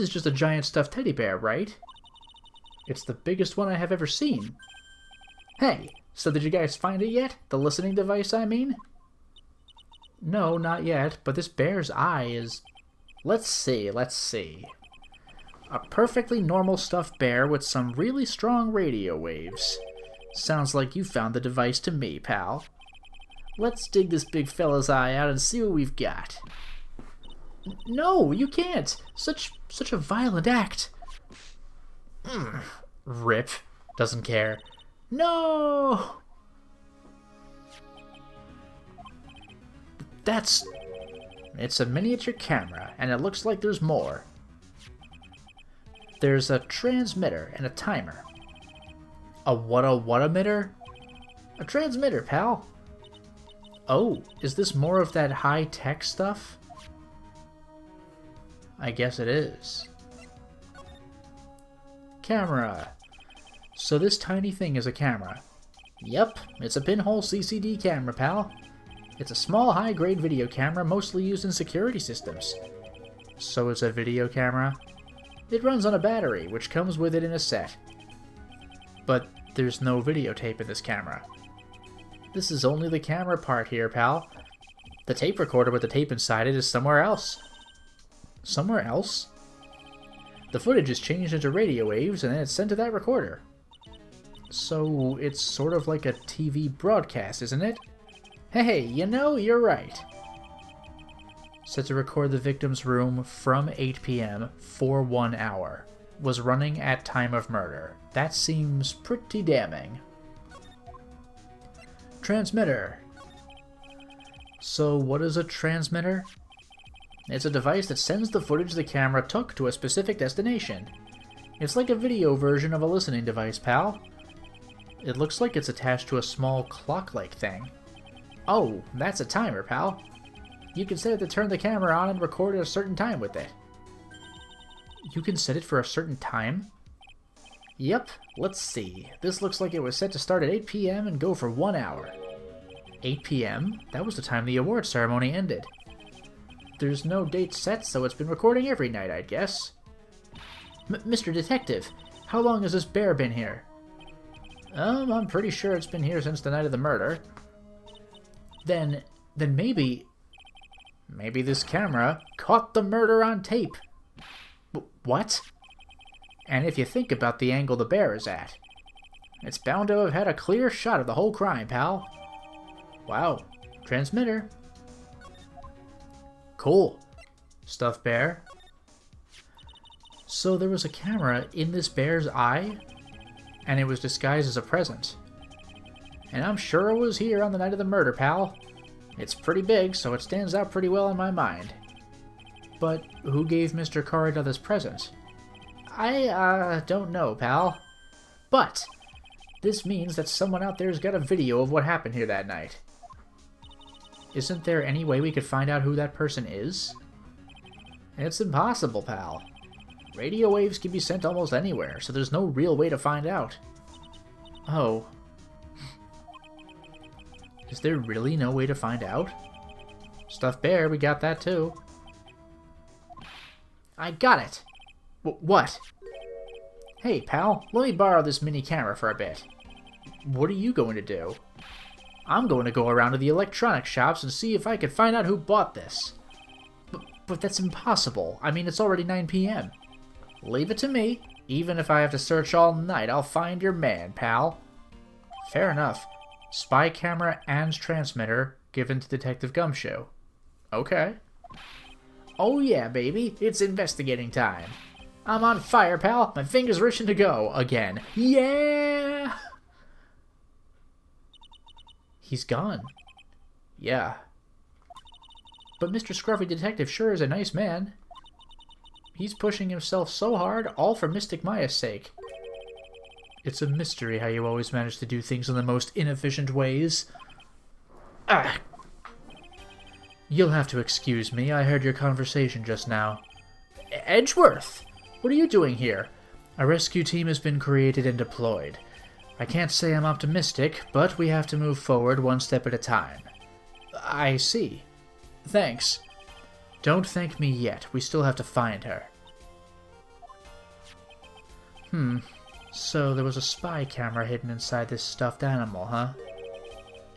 just a giant stuffed teddy bear, right? It's the biggest one I have ever seen. Hey, so did you guys find it yet? The listening device, I mean? No, not yet, but this bear's eye is... let's see. A perfectly normal stuffed bear with some really strong radio waves. Sounds like you found the device to me, pal. Let's dig this big fella's eye out and see what we've got. No, you can't! Such a violent act! Rip. Doesn't care. No! It's a miniature camera, and it looks like there's more. There's a transmitter and a timer. A what-emitter? A transmitter, pal. Oh, is this more of that high-tech stuff? I guess it is. Camera. So this tiny thing is a camera. Yep, it's a pinhole CCD camera, pal. It's a small, high-grade video camera mostly used in security systems. So it's a video camera? It runs on a battery, which comes with it in a set. But there's no videotape in this camera. This is only the camera part here, pal. The tape recorder with the tape inside it is somewhere else. Somewhere else? The footage is changed into radio waves and then it's sent to that recorder. So it's sort of like a TV broadcast, isn't it? Hey, you know, you're right. Set to record the victim's room from 8 p.m. for 1 hour. Was running at time of murder. That seems pretty damning. Transmitter. So what is a transmitter? It's a device that sends the footage the camera took to a specific destination. It's like a video version of a listening device, pal. It looks like it's attached to a small clock-like thing. Oh, that's a timer, pal. You can set it to turn the camera on and record at a certain time with it. You can set it for a certain time? Yep, let's see. This looks like it was set to start at 8 p.m. and go for 1 hour. 8 p.m.? That was the time the award ceremony ended. There's no date set, so it's been recording every night, I'd guess. Mr. Detective, how long has this bear been here? I'm pretty sure it's been here since the night of the murder. Then maybe this camera caught the murder on tape. What? And if you think about the angle the bear is at, it's bound to have had a clear shot of the whole crime, pal. Wow. Transmitter. Cool. Stuffed bear. So there was a camera in this bear's eye, and it was disguised as a present. And I'm sure it was here on the night of the murder, pal. It's pretty big, so it stands out pretty well in my mind. But who gave Mr. Corridor this present? I don't know, pal. But this means that someone out there's got a video of what happened here that night. Isn't there any way we could find out who that person is? It's impossible, pal. Radio waves can be sent almost anywhere, so there's no real way to find out. Oh. Is there really no way to find out? Stuffed bear, we got that too. I got it! What? Hey, pal, let me borrow this mini camera for a bit. What are you going to do? I'm going to go around to the electronics shops and see if I can find out who bought this. But that's impossible. I mean, it's already 9 p.m. Leave it to me. Even if I have to search all night, I'll find your man, pal. Fair enough. Spy camera and transmitter given to Detective Gumshoe. Okay. Oh yeah, baby. It's investigating time. I'm on fire, pal. My fingers are itching to go again. Yeah! He's gone. Yeah. But Mr. Scruffy Detective sure is a nice man. He's pushing himself so hard, all for Mystic Maya's sake. It's a mystery how you always manage to do things in the most inefficient ways. Ah! You'll have to excuse me, I heard your conversation just now. Edgeworth! What are you doing here? A rescue team has been created and deployed. I can't say I'm optimistic, but we have to move forward one step at a time. I see. Thanks. Don't thank me yet. We still have to find her. So there was a spy camera hidden inside this stuffed animal, huh?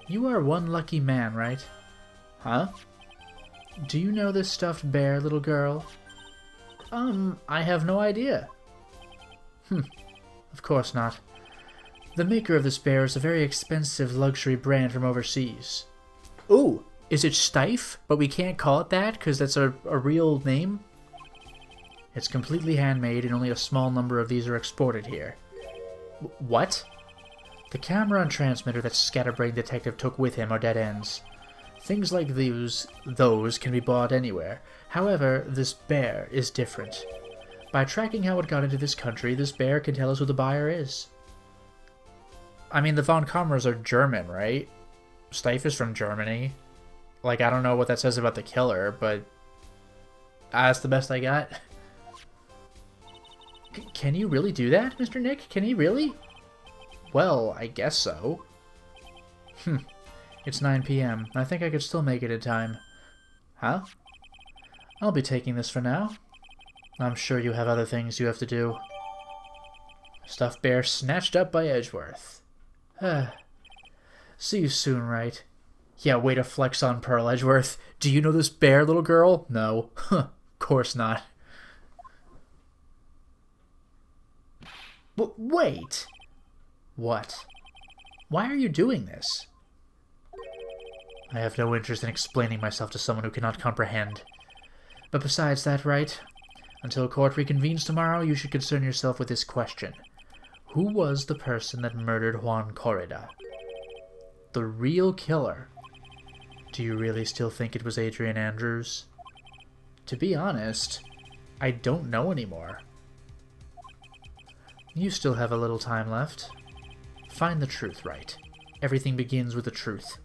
You are one lucky man, right? Huh? Do you know this stuffed bear, little girl? I have no idea. Of course not. The maker of this bear is a very expensive luxury brand from overseas. Ooh, is it Stife? But we can't call it that because that's a real name? It's completely handmade and only a small number of these are exported here. What? The camera and transmitter that Scatterbrain Detective took with him are dead ends. Things like those can be bought anywhere. However, this bear is different. By tracking how it got into this country, this bear can tell us who the buyer is. I mean, the Von Kammers are German, right? Stife is from Germany. Like, I don't know what that says about the killer, but that's the best I got. Can you really do that, Mr. Nick? Can he really? Well, I guess so. It's 9 p.m. I think I could still make it in time. Huh? I'll be taking this for now. I'm sure you have other things you have to do. Stuffed bear snatched up by Edgeworth. See you soon, Wright. Yeah, way to flex on Pearl, Edgeworth. Do you know this bear, little girl? No. Of course not. Wait! What? Why are you doing this? I have no interest in explaining myself to someone who cannot comprehend. But besides that, Wright, until court reconvenes tomorrow, you should concern yourself with this question. Who was the person that murdered Juan Corrida? The real killer. Do you really still think it was Adrian Andrews? To be honest, I don't know anymore. You still have a little time left. Find the truth, Wright. Everything begins with the truth.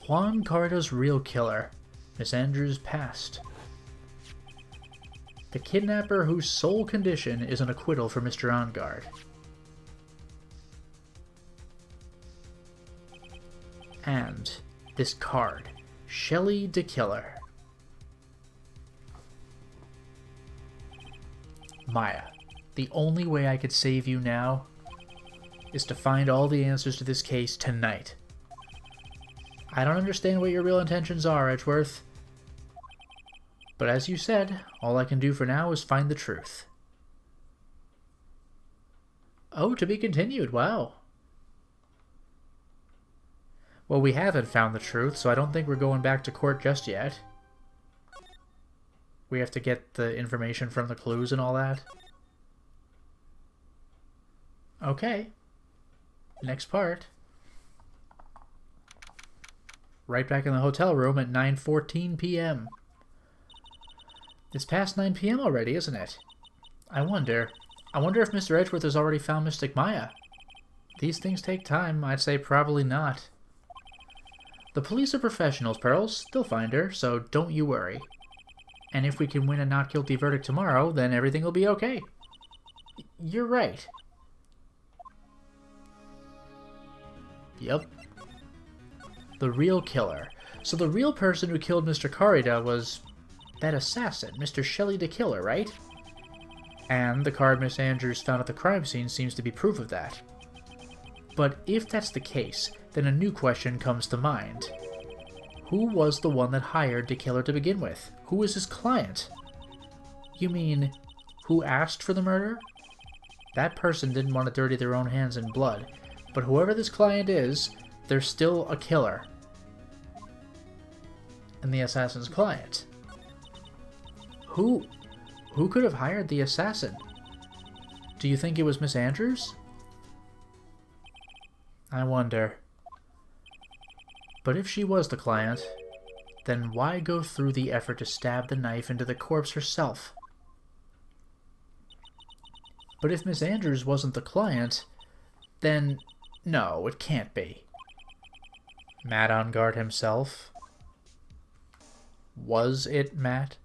Juan Corrida's real killer, Miss Andrews' past. The kidnapper whose sole condition is an acquittal for Mr. Engard. And this card, Shelley the Killer. Maya, the only way I could save you now is to find all the answers to this case tonight. I don't understand what your real intentions are, Edgeworth. But as you said, all I can do for now is find the truth. Oh, to be continued, wow. Well, we haven't found the truth, so I don't think we're going back to court just yet. We have to get the information from the clues and all that. Okay. Next part. Right back in the hotel room at 9:14 p.m. It's past 9 p.m. already, isn't it? I wonder if Mr. Edgeworth has already found Mystic Maya. These things take time. I'd say probably not. The police are professionals, Pearls. They'll find her, so don't you worry. And if we can win a not guilty verdict tomorrow, then everything will be okay. You're right. Yep. The real killer. So the real person who killed Mr. Corrida was that assassin, Mr. Shelley the Killer, right? And the card Miss Andrews found at the crime scene seems to be proof of that. But if that's the case, then a new question comes to mind. Who was the one that hired the killer to begin with? Who was his client? You mean, who asked for the murder? That person didn't want to dirty their own hands in blood, but whoever this client is, they're still a killer. And the assassin's client. Who could have hired the assassin? Do you think it was Miss Andrews? I wonder. But if she was the client, then why go through the effort to stab the knife into the corpse herself? But if Miss Andrews wasn't the client, then no, it can't be. Matt Engard himself? Was it Matt?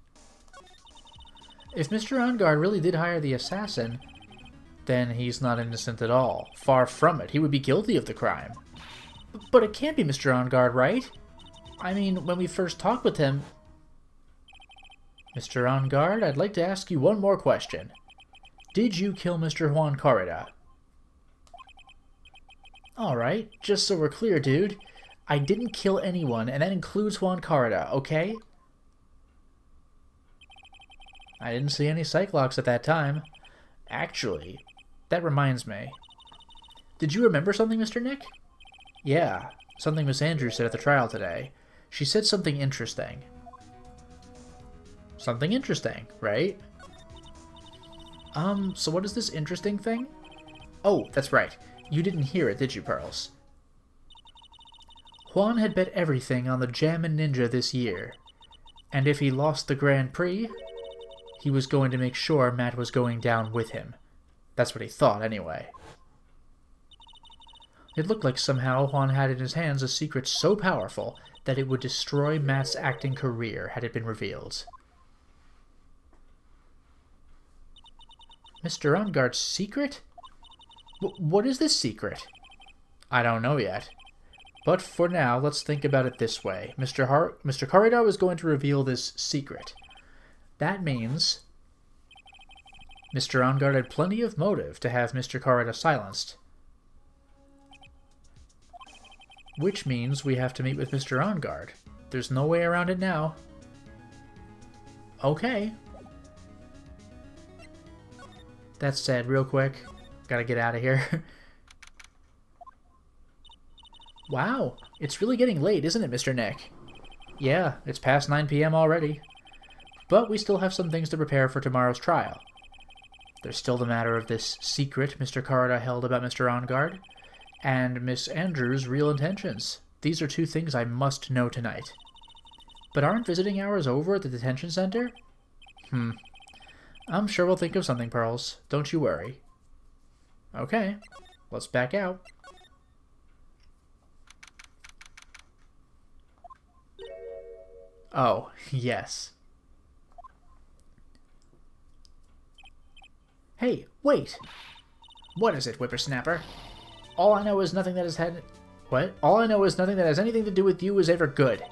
If Mr. Engard really did hire the assassin, then he's not innocent at all. Far from it. He would be guilty of the crime. But it can't be Mr. Engard, right? I mean, when we first talked with him... Mr. Engard, I'd like to ask you one more question. Did you kill Mr. Juan Corrida? Alright, just so we're clear, dude. I didn't kill anyone, and that includes Juan Corrida, okay? I didn't see any Cyclops at that time. Actually, that reminds me. Did you remember something, Mr. Nick? Yeah, something Miss Andrews said at the trial today. She said something interesting. Something interesting, right? So what is this interesting thing? Oh, that's right. You didn't hear it, did you, Pearls? Juan had bet everything on the Jammin' Ninja this year. And if he lost the Grand Prix, he was going to make sure Matt was going down with him. That's what he thought, anyway. It looked like somehow Juan had in his hands a secret so powerful that it would destroy Matt's acting career had it been revealed. Mr. Ungard's secret? What is this secret? I don't know yet. But for now, let's think about it this way. Mr. Corridor is going to reveal this secret. That means Mr. Ungard had plenty of motive to have Mr. Corridor silenced. Which means we have to meet with Mr. Ungard. There's no way around it now. Okay. That said, real quick, gotta get out of here. Wow, it's really getting late, isn't it, Mr. Nick? Yeah, it's past 9 p.m. already. But we still have some things to prepare for tomorrow's trial. There's still the matter of this secret Mr. Corridor held about Mr. Ungard, and Miss Andrews' real intentions. These are two things I must know tonight. But aren't visiting hours over at the detention center? I'm sure we'll think of something, Pearls. Don't you worry. Okay, let's back out. Oh, yes. Hey, wait! What is it, whippersnapper? All I know is nothing that has had... What? All I know is nothing that has anything to do with you is ever good.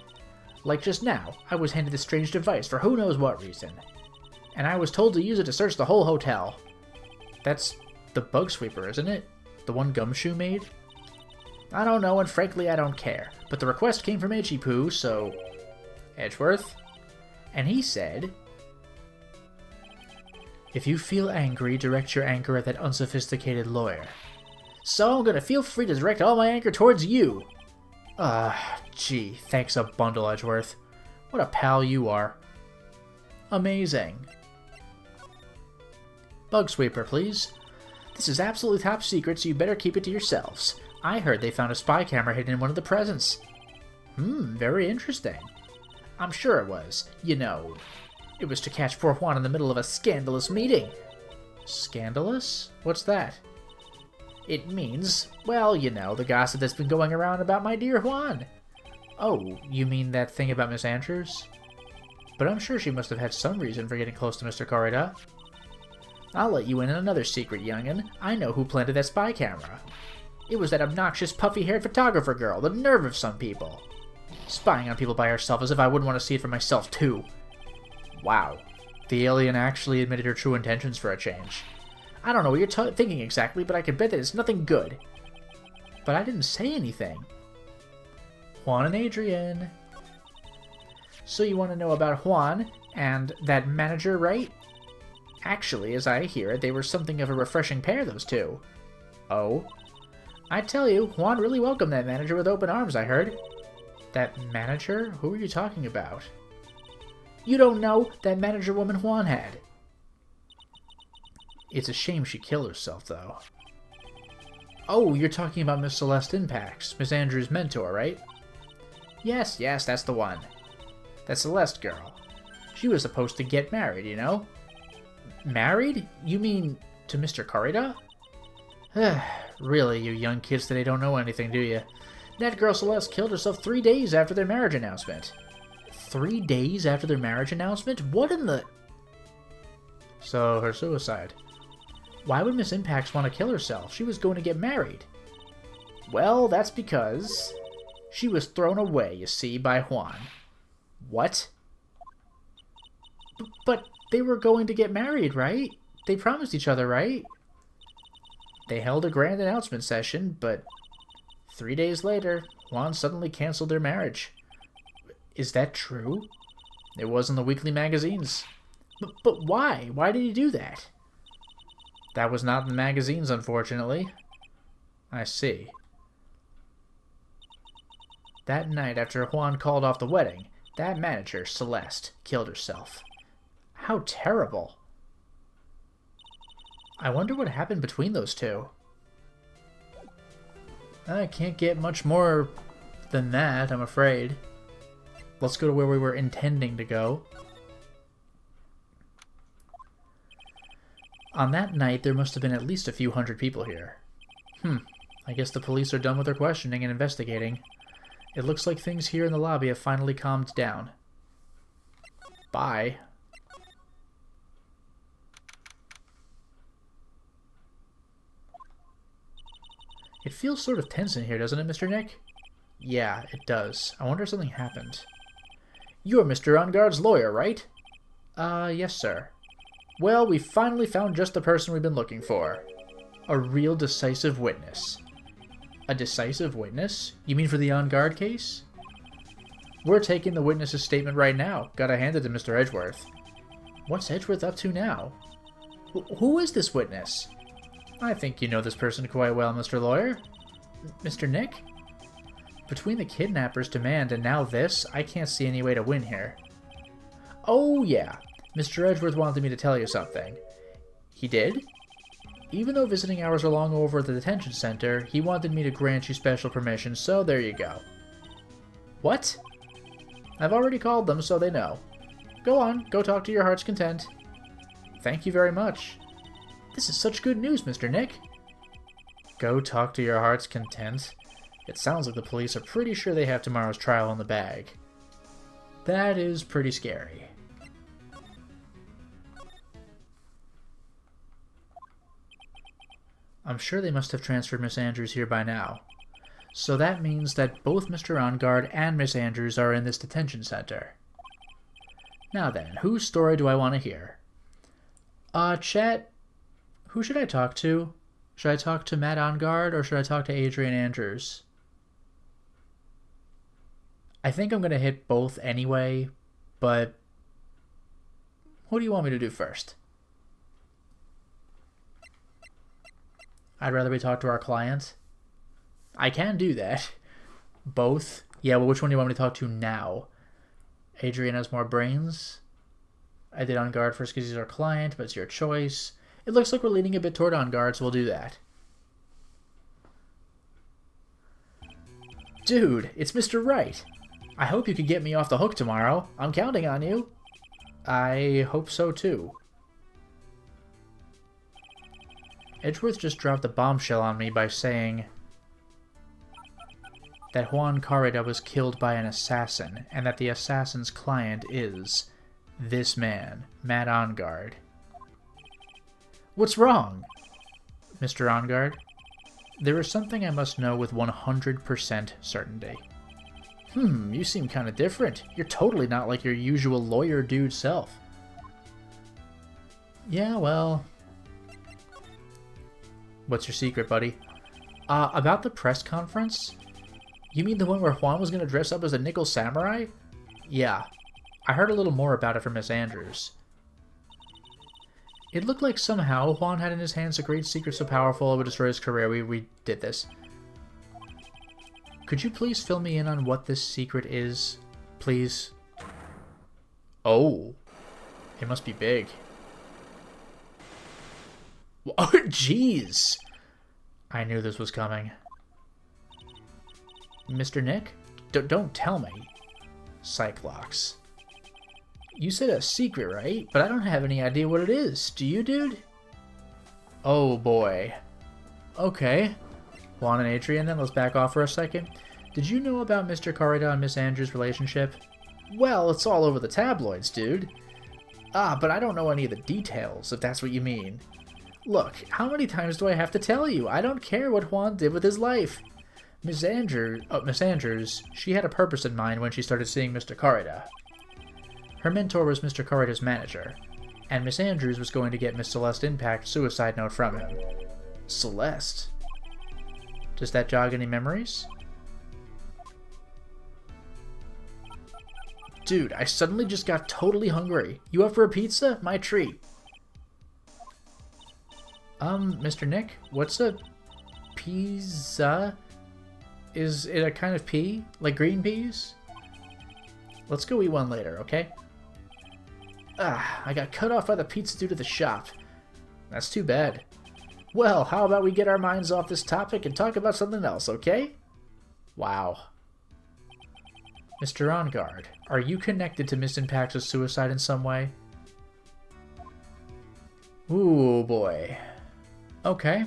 Like just now, I was handed this strange device for who knows what reason. And I was told to use it to search the whole hotel. That's the bug sweeper, isn't it? The one Gumshoe made? I don't know, and frankly I don't care. But the request came from Edgy Poo, so... Edgeworth? And he said... If you feel angry, direct your anger at that unsophisticated lawyer. So I'm gonna feel free to direct all my anger towards you. Gee, thanks a bundle, Edgeworth. What a pal you are. Amazing. Bug sweeper, please. This is absolutely top secret, so you better keep it to yourselves. I heard they found a spy camera hidden in one of the presents. Very interesting. I'm sure it was. You know, it was to catch poor Juan in the middle of a scandalous meeting. Scandalous? What's that? It means, well, you know, the gossip that's been going around about my dear Juan. Oh, you mean that thing about Miss Andrews? But I'm sure she must have had some reason for getting close to Mr. Corridor. I'll let you in on another secret, young'un. I know who planted that spy camera. It was that obnoxious, puffy-haired photographer girl, the nerve of some people. Spying on people by herself as if I wouldn't want to see it for myself, too. Wow. The alien actually admitted her true intentions for a change. I don't know what you're thinking exactly, but I can bet that it's nothing good. But I didn't say anything. Juan and Adrian. So you want to know about Juan and that manager, right? Actually, as I hear it, they were something of a refreshing pair, those two. Oh? I tell you, Juan really welcomed that manager with open arms, I heard. That manager? Who are you talking about? You don't know that manager woman Juan had. It's a shame she killed herself, though. Oh, you're talking about Miss Celeste Impax, Miss Andrews' mentor, right? Yes, that's the one. That Celeste girl. She was supposed to get married, you know? Married? You mean to Mr. Corridor? Really, you young kids today don't know anything, do you? That girl Celeste killed herself 3 days after their marriage announcement. 3 days after their marriage announcement? What in the... So, her suicide. Why would Miss Impax want to kill herself? She was going to get married. Well, that's because... she was thrown away, you see, by Juan. What? But they were going to get married, right? They promised each other, right? They held a grand announcement session, but 3 days later, Juan suddenly canceled their marriage. Is that true? It was in the weekly magazines. But why? Why did he do that? That was not in the magazines, unfortunately. I see. That night after Juan called off the wedding, that manager, Celeste, killed herself. How terrible. I wonder what happened between those two. I can't get much more than that, I'm afraid. Let's go to where we were intending to go. On that night, there must have been at least a few hundred people here. I guess the police are done with their questioning and investigating. It looks like things here in the lobby have finally calmed down. Bye. It feels sort of tense in here, doesn't it, Mr. Nick? Yeah, it does. I wonder if something happened. You're Mr. Engarde's lawyer, right? Yes, sir. Well, we finally found just the person we've been looking for. A real decisive witness. A decisive witness? You mean for the Engarde case? We're taking the witness's statement right now. Gotta hand it to Mr. Edgeworth. What's Edgeworth up to now? Who is this witness? I think you know this person quite well, Mr. Lawyer. Mr. Nick? Between the kidnapper's demand and now this, I can't see any way to win here. Oh, yeah. Mr. Edgeworth wanted me to tell you something. He did? Even though visiting hours are long over at the detention center, he wanted me to grant you special permission, so there you go. What? I've already called them, so they know. Go on, go talk to your heart's content. Thank you very much. This is such good news, Mr. Nick. Go talk to your heart's content? It sounds like the police are pretty sure they have tomorrow's trial in the bag. That is pretty scary. I'm sure they must have transferred Miss Andrews here by now. So that means that both Mr. Engarde and Miss Andrews are in this detention center. Now then, whose story do I want to hear? Chat, who should I talk to? Should I talk to Matt Engarde or should I talk to Adrian Andrews? I think I'm going to hit both anyway, but who do you want me to do first? I'd rather we talk to our client. I can do that. Both? Yeah, well, which one do you want me to talk to now? Adrian has more brains. I did Engarde first because he's our client, but it's your choice. It looks like we're leaning a bit toward Engarde, so we'll do that. Dude, it's Mr. Wright. I hope you can get me off the hook tomorrow. I'm counting on you. I hope so, too. Edgeworth just dropped a bombshell on me by saying that Juan Carrera was killed by an assassin, and that the assassin's client is this man, Matt Engarde. What's wrong? Mr. Engarde, there is something I must know with 100% certainty. You seem kind of different. You're totally not like your usual lawyer dude self. Yeah, well... What's your secret, buddy? About the press conference? You mean the one where Juan was going to dress up as a nickel samurai? Yeah. I heard a little more about it from Miss Andrews. It looked like somehow Juan had in his hands a great secret so powerful it would destroy his career. We did this. Could you please fill me in on what this secret is, please? Oh. It must be big. Oh, jeez! I knew this was coming. Mr. Nick? Don't tell me. Cyclops. You said a secret, right? But I don't have any idea what it is. Do you, dude? Oh, boy. Okay. Juan and Adrian, then let's back off for a second. Did you know about Mr. Carrera and Miss Andrews' relationship? Well, it's all over the tabloids, dude. But I don't know any of the details, if that's what you mean. Look, how many times do I have to tell you? I don't care what Juan did with his life. Miss Andrews, she had a purpose in mind when she started seeing Mr. Carrera. Her mentor was Mr. Carrera's manager, and Miss Andrews was going to get Miss Celeste Impact's suicide note from him. Celeste? Does that jog any memories? Dude, I suddenly just got totally hungry. You up for a pizza? My treat. Mr. Nick, what's a pizza? Is it a kind of pea? Like green peas? Let's go eat one later, okay? Ah, I got cut off by the pizza dude at the shop. That's too bad. Well, how about we get our minds off this topic and talk about something else, okay? Wow. Mr. On Guard, are you connected to Miss Impact's suicide in some way? Ooh, boy. Okay.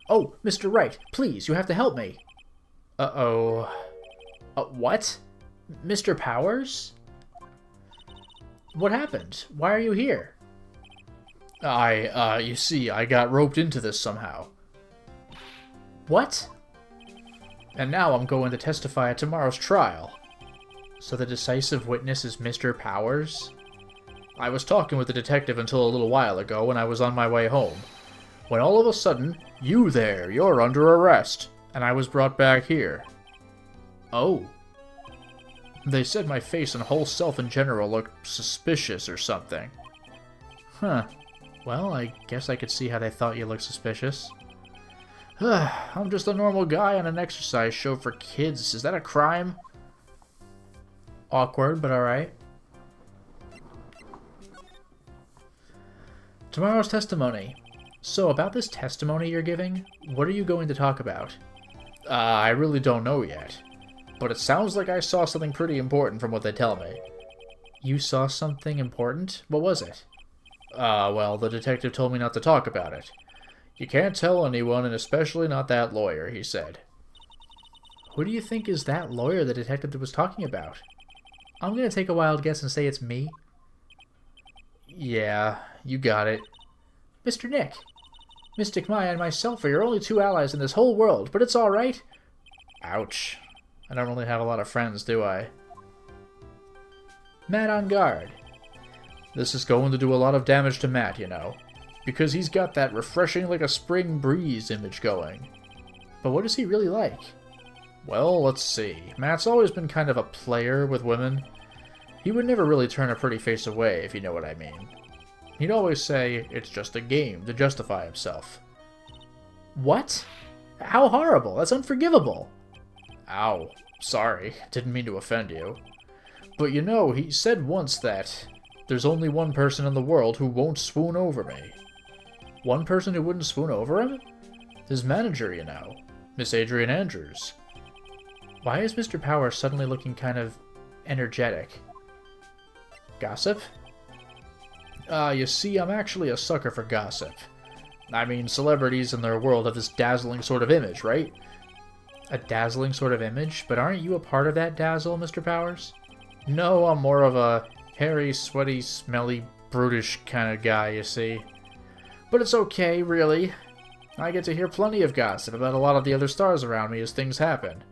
Oh, Mr. Wright, please, you have to help me. Uh-oh. What? Mr. Powers? What happened? Why are you here? You see, I got roped into this somehow. What? And now I'm going to testify at tomorrow's trial. So the decisive witness is Mr. Powers? I was talking with the detective until a little while ago when I was on my way home. When all of a sudden, you there, you're under arrest, and I was brought back here. Oh. They said my face and whole self in general looked suspicious or something. Huh. Well, I guess I could see how they thought you looked suspicious. I'm just a normal guy on an exercise show for kids. Is that a crime? Awkward, but alright. Tomorrow's testimony. So, about this testimony you're giving, what are you going to talk about? I really don't know yet. But it sounds like I saw something pretty important from what they tell me. You saw something important? What was it? Well, the detective told me not to talk about it. You can't tell anyone, and especially not that lawyer, he said. Who do you think is that lawyer the detective was talking about? I'm gonna take a wild guess and say it's me. Yeah, you got it. Mr. Nick. Mystic Maya and myself are your only two allies in this whole world, but it's alright. Ouch. I don't really have a lot of friends, do I? Matt on guard. This is going to do a lot of damage to Matt, you know. Because he's got that refreshing like a spring breeze image going. But what is he really like? Well, let's see. Matt's always been kind of a player with women. He would never really turn a pretty face away, if you know what I mean. He'd always say, it's just a game, to justify himself. What? How horrible. That's unforgivable. Ow. Sorry. Didn't mean to offend you. But you know, he said once that there's only one person in the world who won't swoon over me. One person who wouldn't swoon over him? His manager, you know. Miss Adrian Andrews. Why is Mr. Power suddenly looking kind of energetic? Gossip? You see, I'm actually a sucker for gossip. I mean, celebrities in their world have this dazzling sort of image, right? A dazzling sort of image? But aren't you a part of that dazzle, Mr. Powers? No, I'm more of a hairy, sweaty, smelly, brutish kind of guy, you see. But it's okay, really. I get to hear plenty of gossip about a lot of the other stars around me as things happen.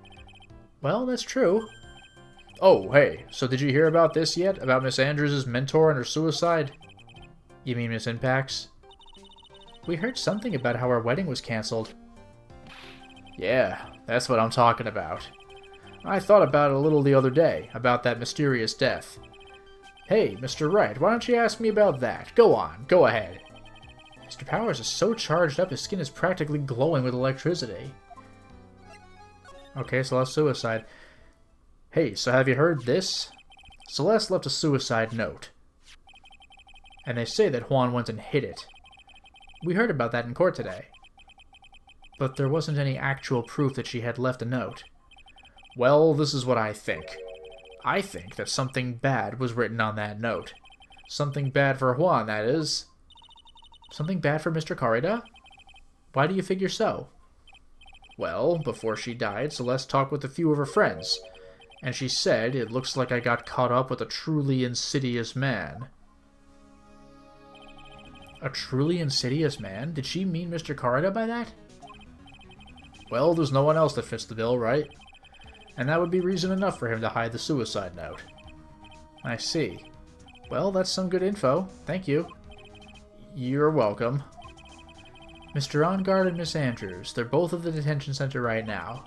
Well, that's true. Oh, hey, so did you hear about this yet? About Miss Andrews' mentor and her suicide? You mean Miss Impact's? We heard something about how her wedding was cancelled. Yeah, that's what I'm talking about. I thought about it a little the other day, about that mysterious death. Hey, Mr. Wright, why don't you ask me about that? Go on, go ahead. Mr. Powers is so charged up his skin is practically glowing with electricity. Okay, Celeste's suicide. Hey, so have you heard this? Celeste left a suicide note. And they say that Juan went and hid it. We heard about that in court today. But there wasn't any actual proof that she had left a note. Well, this is what I think. I think that something bad was written on that note. Something bad for Juan, that is. Something bad for Mr. Corrida? Why do you figure so? Well, before she died, Celeste talked with a few of her friends, and she said, it looks like I got caught up with a truly insidious man. A truly insidious man? Did she mean Mr. Corrida by that? Well, there's no one else that fits the bill, right? And that would be reason enough for him to hide the suicide note. I see. Well, that's some good info. Thank you. You're welcome. Mr. On Guard and Miss Andrews, they're both at the detention center right now.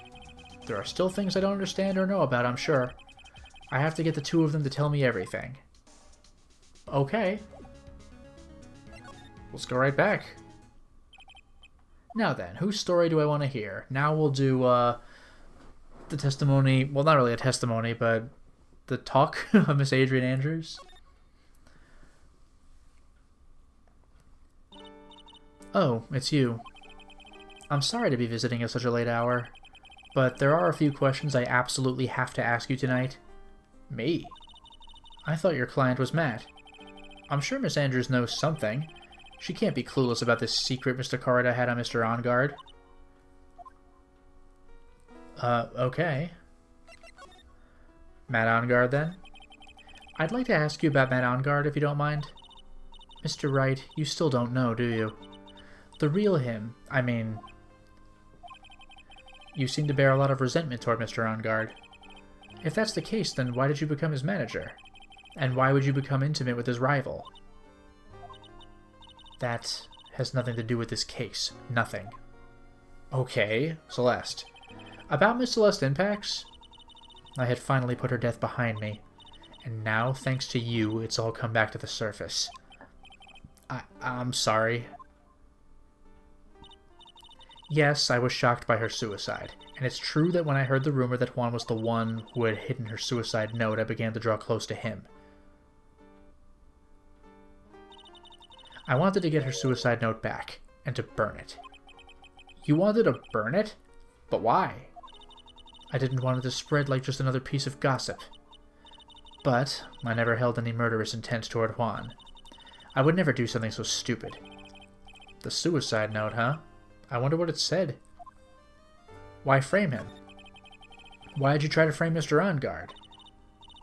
There are still things I don't understand or know about, I'm sure. I have to get the two of them to tell me everything. Okay. let's go right back. Now then, whose story do I want to hear? Now we'll do the testimony, well, not really a testimony, but the talk of Miss Adrian Andrews. Oh, it's you. I'm sorry to be visiting at such a late hour, but there are a few questions I absolutely have to ask you tonight. Me? I thought your client was Matt. I'm sure Miss Andrews knows something. She can't be clueless about this secret Mr. Corrida had on Mr. OnGuard. Okay. Matt OnGuard, then? I'd like to ask you about Matt OnGuard, if you don't mind. Mr. Wright, you still don't know, do you? The real him, I mean... You seem to bear a lot of resentment toward Mr. OnGuard. If that's the case, then why did you become his manager? And why would you become intimate with his rival? That has nothing to do with this case. Nothing. Okay, Celeste. About Miss Celeste Impax? I had finally put her death behind me, and now, thanks to you, it's all come back to the surface. I'm sorry. Yes, I was shocked by her suicide, and it's true that when I heard the rumor that Juan was the one who had hidden her suicide note, I began to draw close to him. I wanted to get her suicide note back, and to burn it. You wanted to burn it? But why? I didn't want it to spread like just another piece of gossip. But I never held any murderous intent toward Juan. I would never do something so stupid. The suicide note, huh? I wonder what it said. Why frame him? Why'd you try to frame Mr. OnGuard?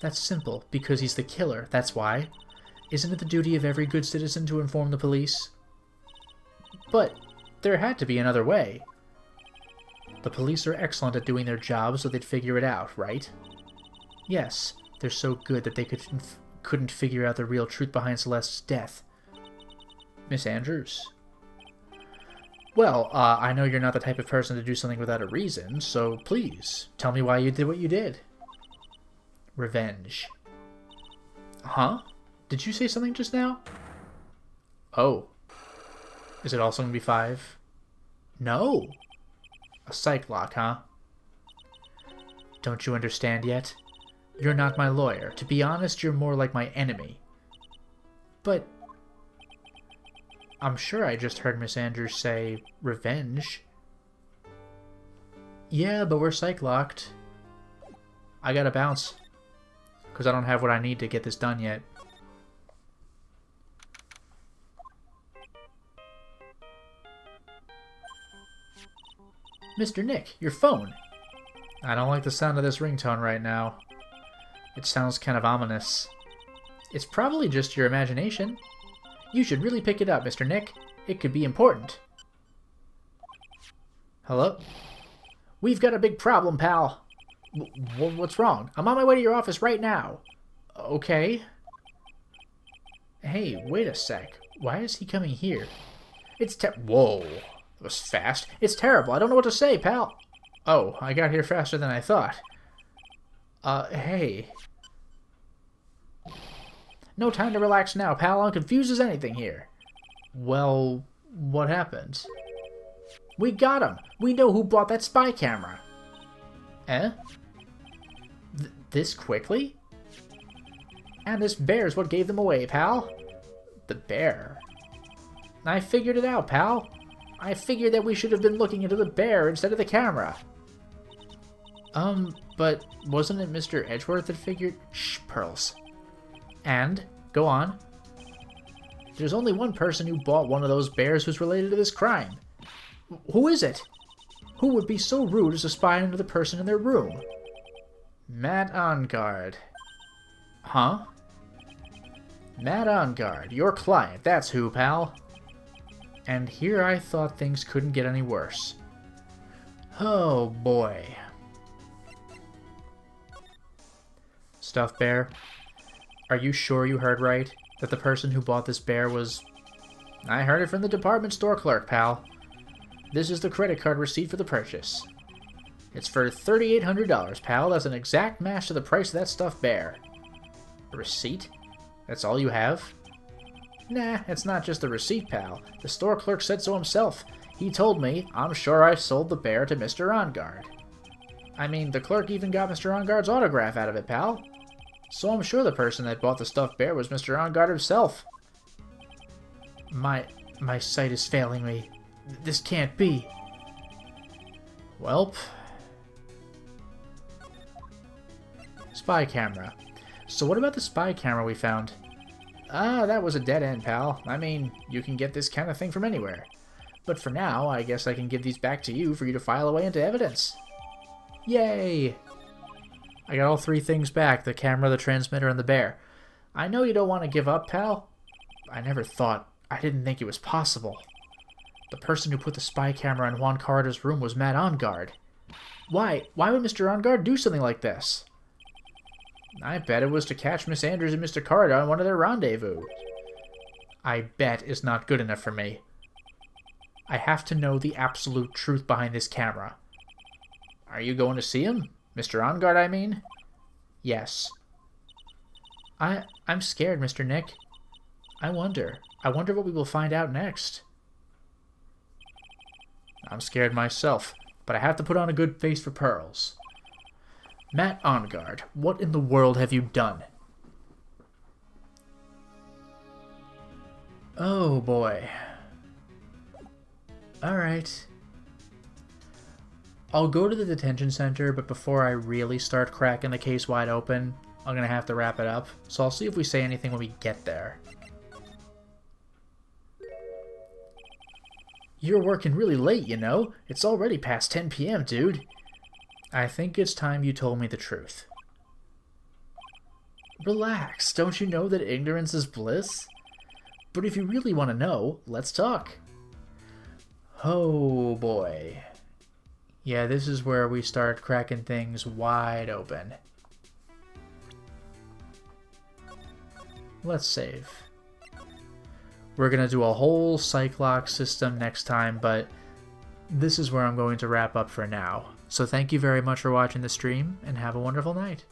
That's simple, because he's the killer, that's why. Isn't it the duty of every good citizen to inform the police? But there had to be another way. The police are excellent at doing their job, so they'd figure it out, right? Yes, they're so good that they couldn't figure out the real truth behind Celeste's death. Miss Andrews? Well, I know you're not the type of person to do something without a reason, so please, tell me why you did what you did. Revenge. Huh? Did you say something just now? Oh. Is it also going to be 5? No. A psych lock, huh? Don't you understand yet? You're not my lawyer. To be honest, you're more like my enemy. But... I'm sure I just heard Miss Andrews say, revenge. Yeah, but we're psych locked. I gotta bounce. Because I don't have what I need to get this done yet. Mr. Nick, your phone! I don't like the sound of this ringtone right now. It sounds kind of ominous. It's probably just your imagination. You should really pick it up, Mr. Nick. It could be important. Hello? We've got a big problem, pal. What's wrong? I'm on my way to your office right now. Okay. Hey, wait a sec. Why is he coming here? Whoa. That was fast. It's terrible. I don't know what to say, pal. Oh, I got here faster than I thought. Hey. No time to relax now, pal. I'm confused as anything here. Well, what happened? We got him. We know who bought that spy camera. Eh? This quickly? And this bear's what gave them away, pal. The bear? I figured it out, pal. I figured that we should have been looking into the bear instead of the camera. But wasn't it Mr. Edgeworth that figured... Shh, Pearls. And, go on. There's only one person who bought one of those bears who's related to this crime. Who is it? Who would be so rude as to spy into the person in their room? Matt OnGuard. Huh? Matt OnGuard, your client, that's who, pal. And here I thought things couldn't get any worse. Oh, boy. Stuffed bear, are you sure you heard right? That the person who bought this bear was... I heard it from the department store clerk, pal. This is the credit card receipt for the purchase. It's for $3,800, pal. That's an exact match to the price of that stuffed bear. A receipt? That's all you have? Nah, it's not just the receipt, pal. The store clerk said so himself. He told me, I'm sure I sold the bear to Mr. On-Guard. I mean, the clerk even got Mr. On-Guard's autograph out of it, pal. So I'm sure the person that bought the stuffed bear was Mr. On-Guard himself. My sight is failing me. This can't be. Welp. Spy camera. So what about the spy camera we found? Ah, that was a dead end, pal. I mean, you can get this kind of thing from anywhere. But for now, I guess I can give these back to you for you to file away into evidence. Yay! I got all 3 things back, the camera, the transmitter, and the bear. I know you don't want to give up, pal. I didn't think it was possible. The person who put the spy camera in Juan Carter's room was Matt On-Guard. Why would Mr. On-Guard do something like this? I bet it was to catch Miss Andrews and Mr. Carter on one of their rendezvous. I bet is not good enough for me. I have to know the absolute truth behind this camera. Are you going to see him? Mr. On-Guard, I mean? Yes. I'm scared, Mr. Nick. I wonder what we will find out next. I'm scared myself, but I have to put on a good face for pearls. Matt On-Guard, what in the world have you done? Oh boy. Alright. I'll go to the detention center, but before I really start cracking the case wide open, I'm gonna have to wrap it up. So I'll see if we say anything when we get there. You're working really late, you know? It's already past 10 p.m., dude. I think it's time you told me the truth. Relax, don't you know that ignorance is bliss? But if you really want to know, let's talk. Oh boy. Yeah, this is where we start cracking things wide open. Let's save. We're going to do a whole psych lock system next time, but this is where I'm going to wrap up for now. So thank you very much for watching the stream, and have a wonderful night.